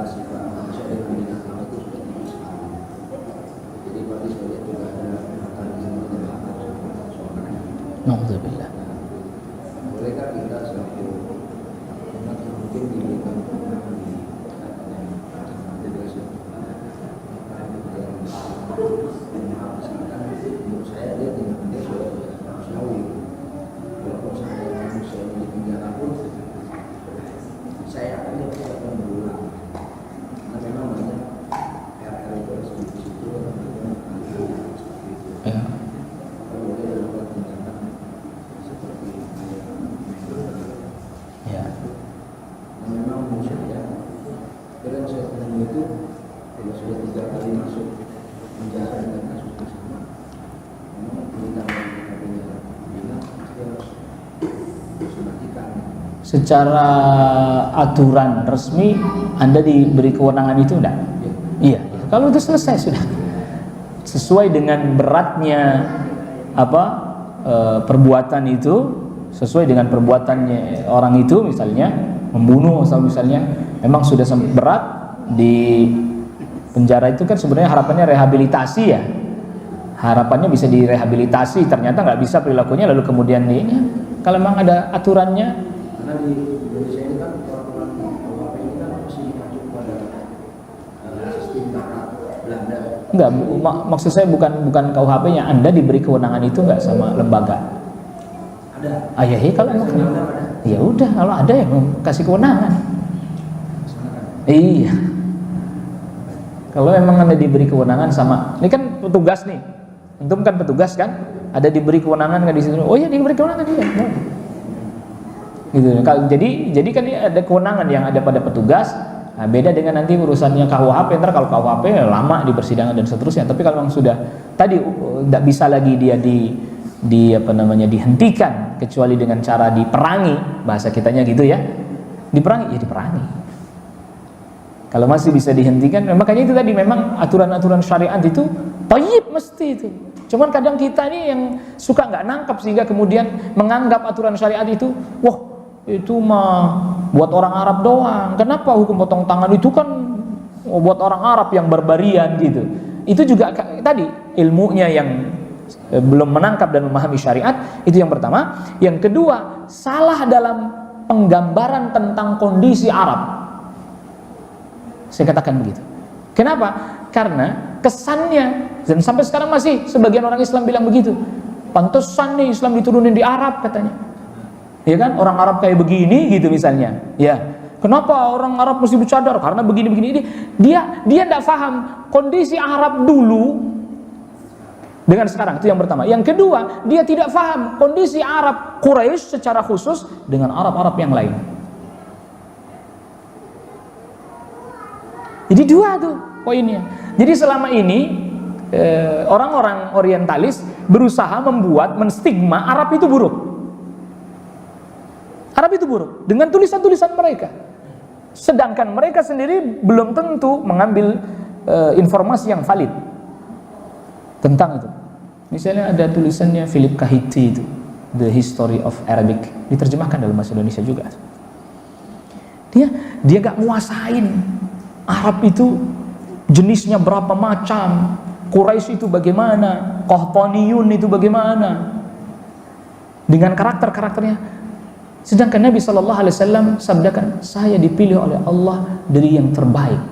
Sifat manusia dan binatang itu sudah tinggi sekali. Jadi berarti sebagai juga ada mekanisme kejahatan soalnya. Nauzubillah. Bolehkah kita selaku umat yang mungkin diberikan kemenangan di menurut saya dia tidak sudah manusiawi. Walaupun sampai manusia di penjara pun saya yakin dia pasti akan berulang. Karena memang banyak RR itu di situ seperti itu. Kalau boleh dilakukan tindakan seperti Ya. Dan memang manusia ya dalam saya ketemu itu kalau sudah 3 kali masuk penjara dengan kasus yang sama, memang perintah mereka penjara bilang pasti harus dimatikan. Secara aturan resmi Anda diberi kewenangan itu enggak? Iya. Kalau itu selesai sudah. Sesuai dengan beratnya perbuatan itu, sesuai dengan perbuatannya orang itu, misalnya membunuh misalnya, memang sudah berat, di penjara itu kan sebenarnya harapannya rehabilitasi ya, harapannya bisa direhabilitasi, ternyata nggak bisa perilakunya, lalu kemudian ini kalau memang ada aturannya. Karena di Indonesia ini kan orang-orang KUHP ini kan masih mengacu pada sistem barat Belanda. Enggak, maksud saya bukan KUHP-nya. Anda diberi kewenangan itu enggak sama lembaga? Ada. Ya kalau ada. Ya udah, kalau ada ya kasih kewenangan. Iya. Kalau memang Anda diberi kewenangan sama, ini kan petugas nih. Antum kan petugas kan? Ada diberi kewenangan nggak di situ? Oh ya, diberi kewenangan dia. Gitu. Jadi kan ada kewenangan yang ada pada petugas. Nah, beda dengan nanti urusannya KUHP. Ntar kalau KUHP lama di persidangan dan seterusnya. Tapi kalau memang sudah tadi tidak bisa lagi dia dihentikan kecuali dengan cara diperangi, bahasa kitanya gitu ya. Diperangi, ya diperangi. Kalau masih bisa dihentikan, makanya itu tadi memang aturan-aturan syariat itu thayyib mesti itu. Cuman kadang kita ini yang suka nggak nangkap sehingga kemudian menganggap aturan syariat itu, wah itu mah buat orang Arab doang. Kenapa hukum potong tangan itu kan buat orang Arab yang barbarian gitu. Itu juga tadi ilmunya yang belum menangkap dan memahami syariat, itu yang pertama. Yang kedua, salah dalam penggambaran tentang kondisi Arab. Saya katakan begitu. Kenapa? Karena kesannya, dan sampai sekarang masih sebagian orang Islam bilang begitu. Pantesan nih Islam diturunin di Arab katanya. Ya kan, orang Arab kayak begini gitu misalnya. Ya. Kenapa orang Arab mesti bercadar? Karena begini-begini. Dia tidak paham kondisi Arab dulu dengan sekarang. Itu yang pertama. Yang kedua, dia tidak paham kondisi Arab Quraisy secara khusus dengan Arab-Arab yang lain. Jadi dua tuh poinnya. Jadi selama ini orang-orang orientalis berusaha menstigma Arab itu buruk. Arab itu buruk dengan tulisan-tulisan mereka. Sedangkan mereka sendiri belum tentu mengambil informasi yang valid tentang itu. Misalnya ada tulisannya Philip Kahiti itu, The History of Arabic, diterjemahkan dalam bahasa Indonesia juga. Dia gak nguasain Arab itu jenisnya berapa macam, Quraisy itu bagaimana, Qahtaniyun itu bagaimana, dengan karakter-karakternya. Sedangkan Nabi SAW sabdakan, saya dipilih oleh Allah dari yang terbaik.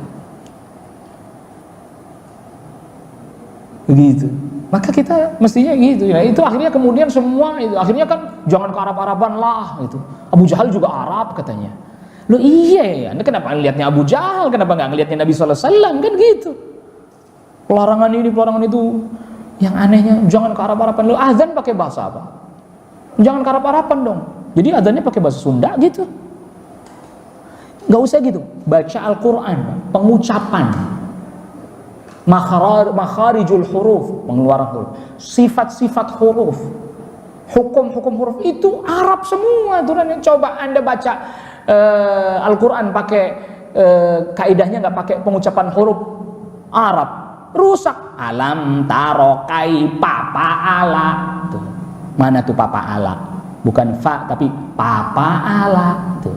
Begitu. Maka kita mestinya gitu ya. Itu akhirnya kemudian semua itu akhirnya kan jangan ke Arab-Araban lah itu. Abu Jahal juga Arab katanya. Loh iya ya, Anda kenapa ngelihatnya Abu Jahal, kenapa nggak ngelihatnya Nabi SAW kan gitu. Pelarangan ini, pelarangan itu. Yang anehnya jangan ke Arab-Araban. Loh azan pakai bahasa apa? Jangan ke Arab-Araban dong. Jadi azannya pakai bahasa Sunda gitu. Nggak usah gitu. Baca Al-Quran, pengucapan, makharijul huruf, pengeluaran huruf, sifat-sifat huruf, hukum-hukum huruf itu Arab semua. Coba Anda baca Al-Quran pakai kaidahnya nggak pakai pengucapan huruf Arab, rusak. Alam taro kai papa ala. Tuh. Mana tuh papa ala? Bukan fa tapi papa ala. Tuh.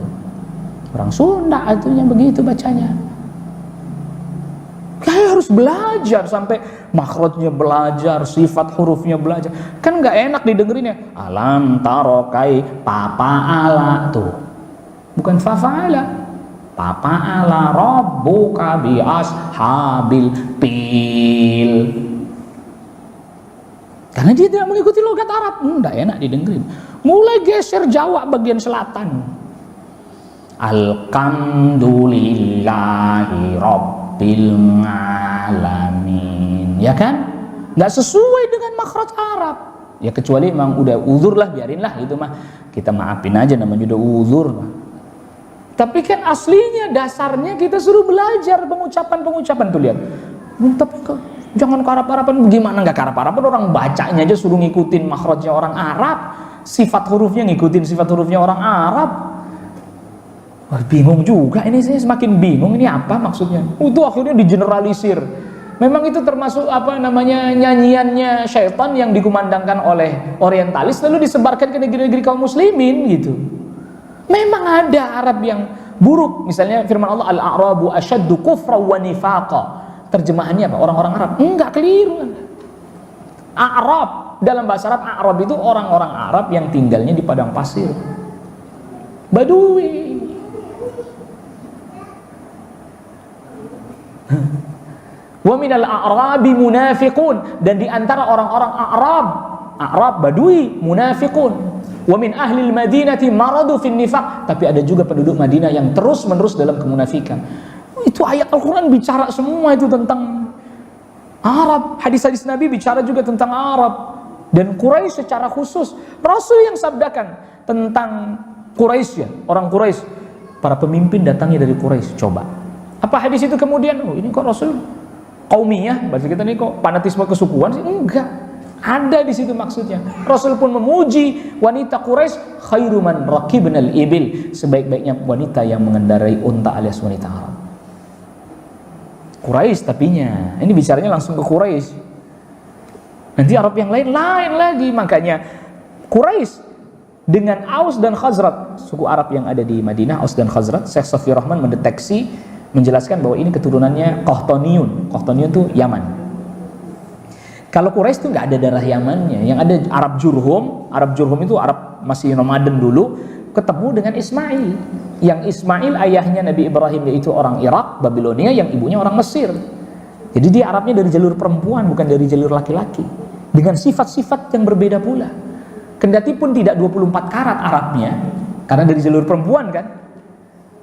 Orang Sunda artinya begitu bacanya. Kayak harus belajar sampai makhrajnya belajar, sifat hurufnya belajar. Kan nggak enak didengerin ya. Alam taro kai papa ala. Tuh. Bukan fa fa'ala. Papa ala rabbuka bi ashabil pil. Karena dia tidak mengikuti logat Arab, enggak enak didengerin. Mulai geser Jawa bagian selatan. Alhamdulillahi rabbil alamin. Ya kan? Enggak sesuai dengan makhraj Arab. Ya kecuali memang udah uzur lah, biarinlah itu mah. Kita maafin aja, namanya udah uzur. Tapi kan aslinya dasarnya kita suruh belajar pengucapan-pengucapan tuh lihat. Tapi jangan ke Arab-Araban, gimana nggak ke Arab-Araban, orang bacanya aja suruh ngikutin makhrajnya orang Arab, sifat hurufnya ngikutin sifat hurufnya orang Arab. Wah, bingung juga ini, saya semakin bingung ini apa maksudnya. Itu akhirnya digeneralisir. Memang itu termasuk apa namanya nyanyiannya syaitan yang dikumandangkan oleh orientalis lalu disebarkan ke negeri-negeri kaum muslimin gitu. Memang ada Arab yang buruk. Misalnya firman Allah, Al-A'rabu asyaddu kufra wa nifaqa. Terjemahannya apa? Orang-orang Arab. Enggak, keliru. A'rab, dalam bahasa Arab, A'rab itu orang-orang Arab yang tinggalnya di padang pasir. Badui. Wa minal a'rabi munafiqun, dan di antara orang-orang A'rab Badui munafiqun. Wa min ahlil madinati maradu fin nifaq, tapi ada juga penduduk Madinah yang terus-menerus dalam kemunafikan. Itu ayat Al-Quran bicara semua itu tentang Arab. Hadis-hadis Nabi bicara juga tentang Arab dan Quraisy secara khusus. Rasul yang sabdakan tentang Quraisy ya, orang Quraisy, para pemimpin datangnya dari Quraisy. Coba apa hadis itu kemudian, oh ini kok Rasul qaumiyah, bahasa kita ini kok fanatisme kesukuan sih? Enggak. Ada di situ maksudnya. Rasul pun memuji wanita Quraisy, khairu man raqibnal ibil, sebaik-baiknya wanita yang mengendarai unta alias wanita Arab. Quraisy tapinya. Ini bicaranya langsung ke Quraisy. Nanti Arab yang lain lagi. Makanya Quraisy dengan Aus dan Khazraj, suku Arab yang ada di Madinah, Aus dan Khazraj, Syekh Safiyur Rahman mendeteksi, menjelaskan bahwa ini keturunannya Qahtaniyun. Qahtaniyun itu Yaman. Kalau Quraisy itu nggak ada darah Yamannya, yang ada Arab Jurhum. Arab Jurhum itu Arab masih nomaden dulu, ketemu dengan Ismail. Yang Ismail ayahnya Nabi Ibrahim, yaitu orang Irak, Babilonia, yang ibunya orang Mesir. Jadi dia Arabnya dari jalur perempuan, bukan dari jalur laki-laki. Dengan sifat-sifat yang berbeda pula. Kendati pun tidak 24 karat Arabnya, karena dari jalur perempuan kan.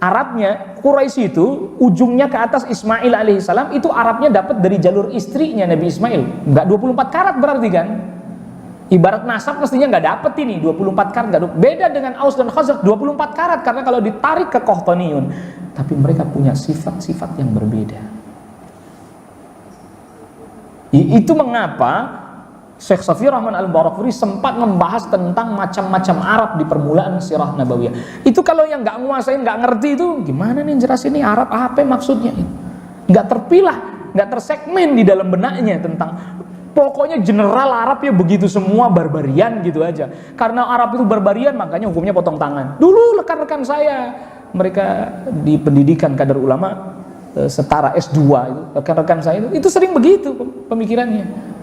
Arabnya Quraisy itu ujungnya ke atas Ismail alaihissalam itu Arabnya dapat dari jalur istrinya Nabi Ismail. Enggak 24 karat berarti kan? Ibarat nasab mestinya nggak dapat ini 24 karat. Beda dengan Aus dan Khazraj 24 karat karena kalau ditarik ke Qahtaniyun, tapi mereka punya sifat-sifat yang berbeda. Itu mengapa Syekh Safi Rahman Al-Barakfuri sempat membahas tentang macam-macam Arab di permulaan sirah Nabawiyah. Itu kalau yang nggak nguasain, nggak ngerti itu gimana nih jelasin ini Arab apa maksudnya? Nggak terpilah, nggak tersegmen di dalam benaknya tentang pokoknya general Arab ya begitu semua barbarian gitu aja. Karena Arab itu barbarian makanya hukumnya potong tangan. Dulu rekan-rekan saya mereka di pendidikan kadar ulama setara S2 itu rekan-rekan saya itu sering begitu pemikirannya.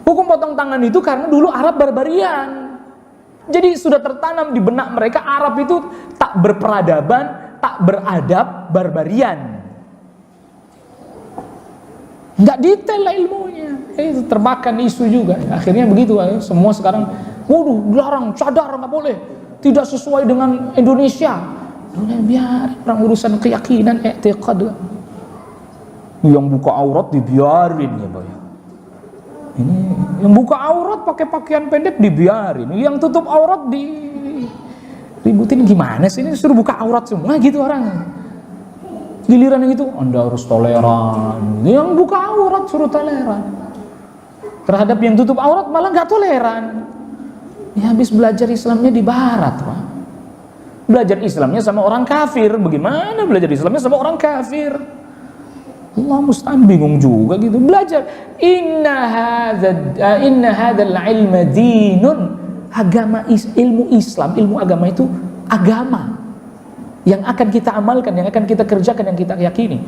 Hukum potong tangan itu karena dulu Arab barbarian. Jadi sudah tertanam di benak mereka Arab itu tak berperadaban, tak beradab, barbarian. Nggak detail lah ilmunya. Itu termakan isu juga. Akhirnya begitu. Semua sekarang, waduh, larang, cadar, nggak boleh. Tidak sesuai dengan Indonesia. Biar orang urusan keyakinan, i'tiqad. Yang buka aurat dibiarin ya, Boy. Ini yang buka aurat pakai pakaian pendek dibiarin, yang tutup aurat ributin gimana sih ini suruh buka aurat semua gitu orang. Giliran yang itu Anda harus toleran, yang buka aurat suruh toleran. Terhadap yang tutup aurat malah nggak toleran. Ya habis belajar Islamnya di Barat, Pak. Belajar Islamnya sama orang kafir, bagaimana belajar Islamnya sama orang kafir? Allah musta'an bingung juga gitu belajar. Inna hadzal ilma dinun. Agama ilmu Islam, ilmu agama itu agama yang akan kita amalkan, yang akan kita kerjakan, yang kita yakini.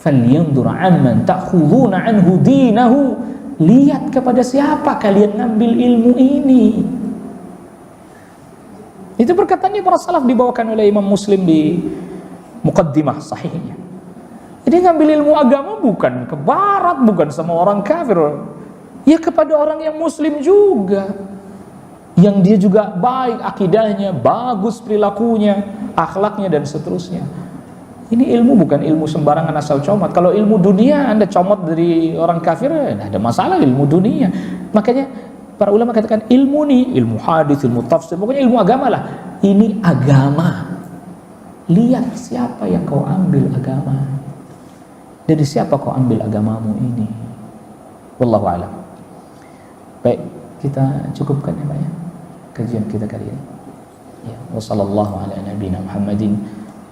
Falyanzur amman ta'khuduna anhu dinahu. Lihat kepada siapa kalian ngambil ilmu ini. Itu perkataannya para salaf dibawakan oleh Imam Muslim di muqaddimah sahihnya. Jadi ngambil ilmu agama bukan ke barat, bukan sama orang kafir. Ya kepada orang yang muslim juga. Yang dia juga baik akidahnya, bagus perilakunya, akhlaknya dan seterusnya. Ini ilmu bukan ilmu sembarangan asal comot. Kalau ilmu dunia Anda comot dari orang kafir, tidak ada masalah ilmu dunia. Makanya para ulama katakan ilmu nih, ilmu hadis, ilmu tafsir, pokoknya ilmu agama lah. Ini agama. Lihat siapa yang kau ambil agama. Dari siapa kau ambil agamamu ini? Wallahu a'lam. Baik, kita cukupkan ya Pak ya kajian kita kali ini. Ya, wa sallallahu ala nabiyyina Muhammadin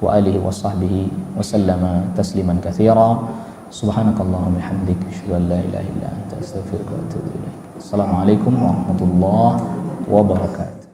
wa alihi wa sahbihi wa sallama tasliman katsira. Subhanakallahumma bihamdika asyhadu an la ilaha illa anta astaghfiruka wa atubu ilaik. Assalamualaikum warahmatullahi wabarakatuh.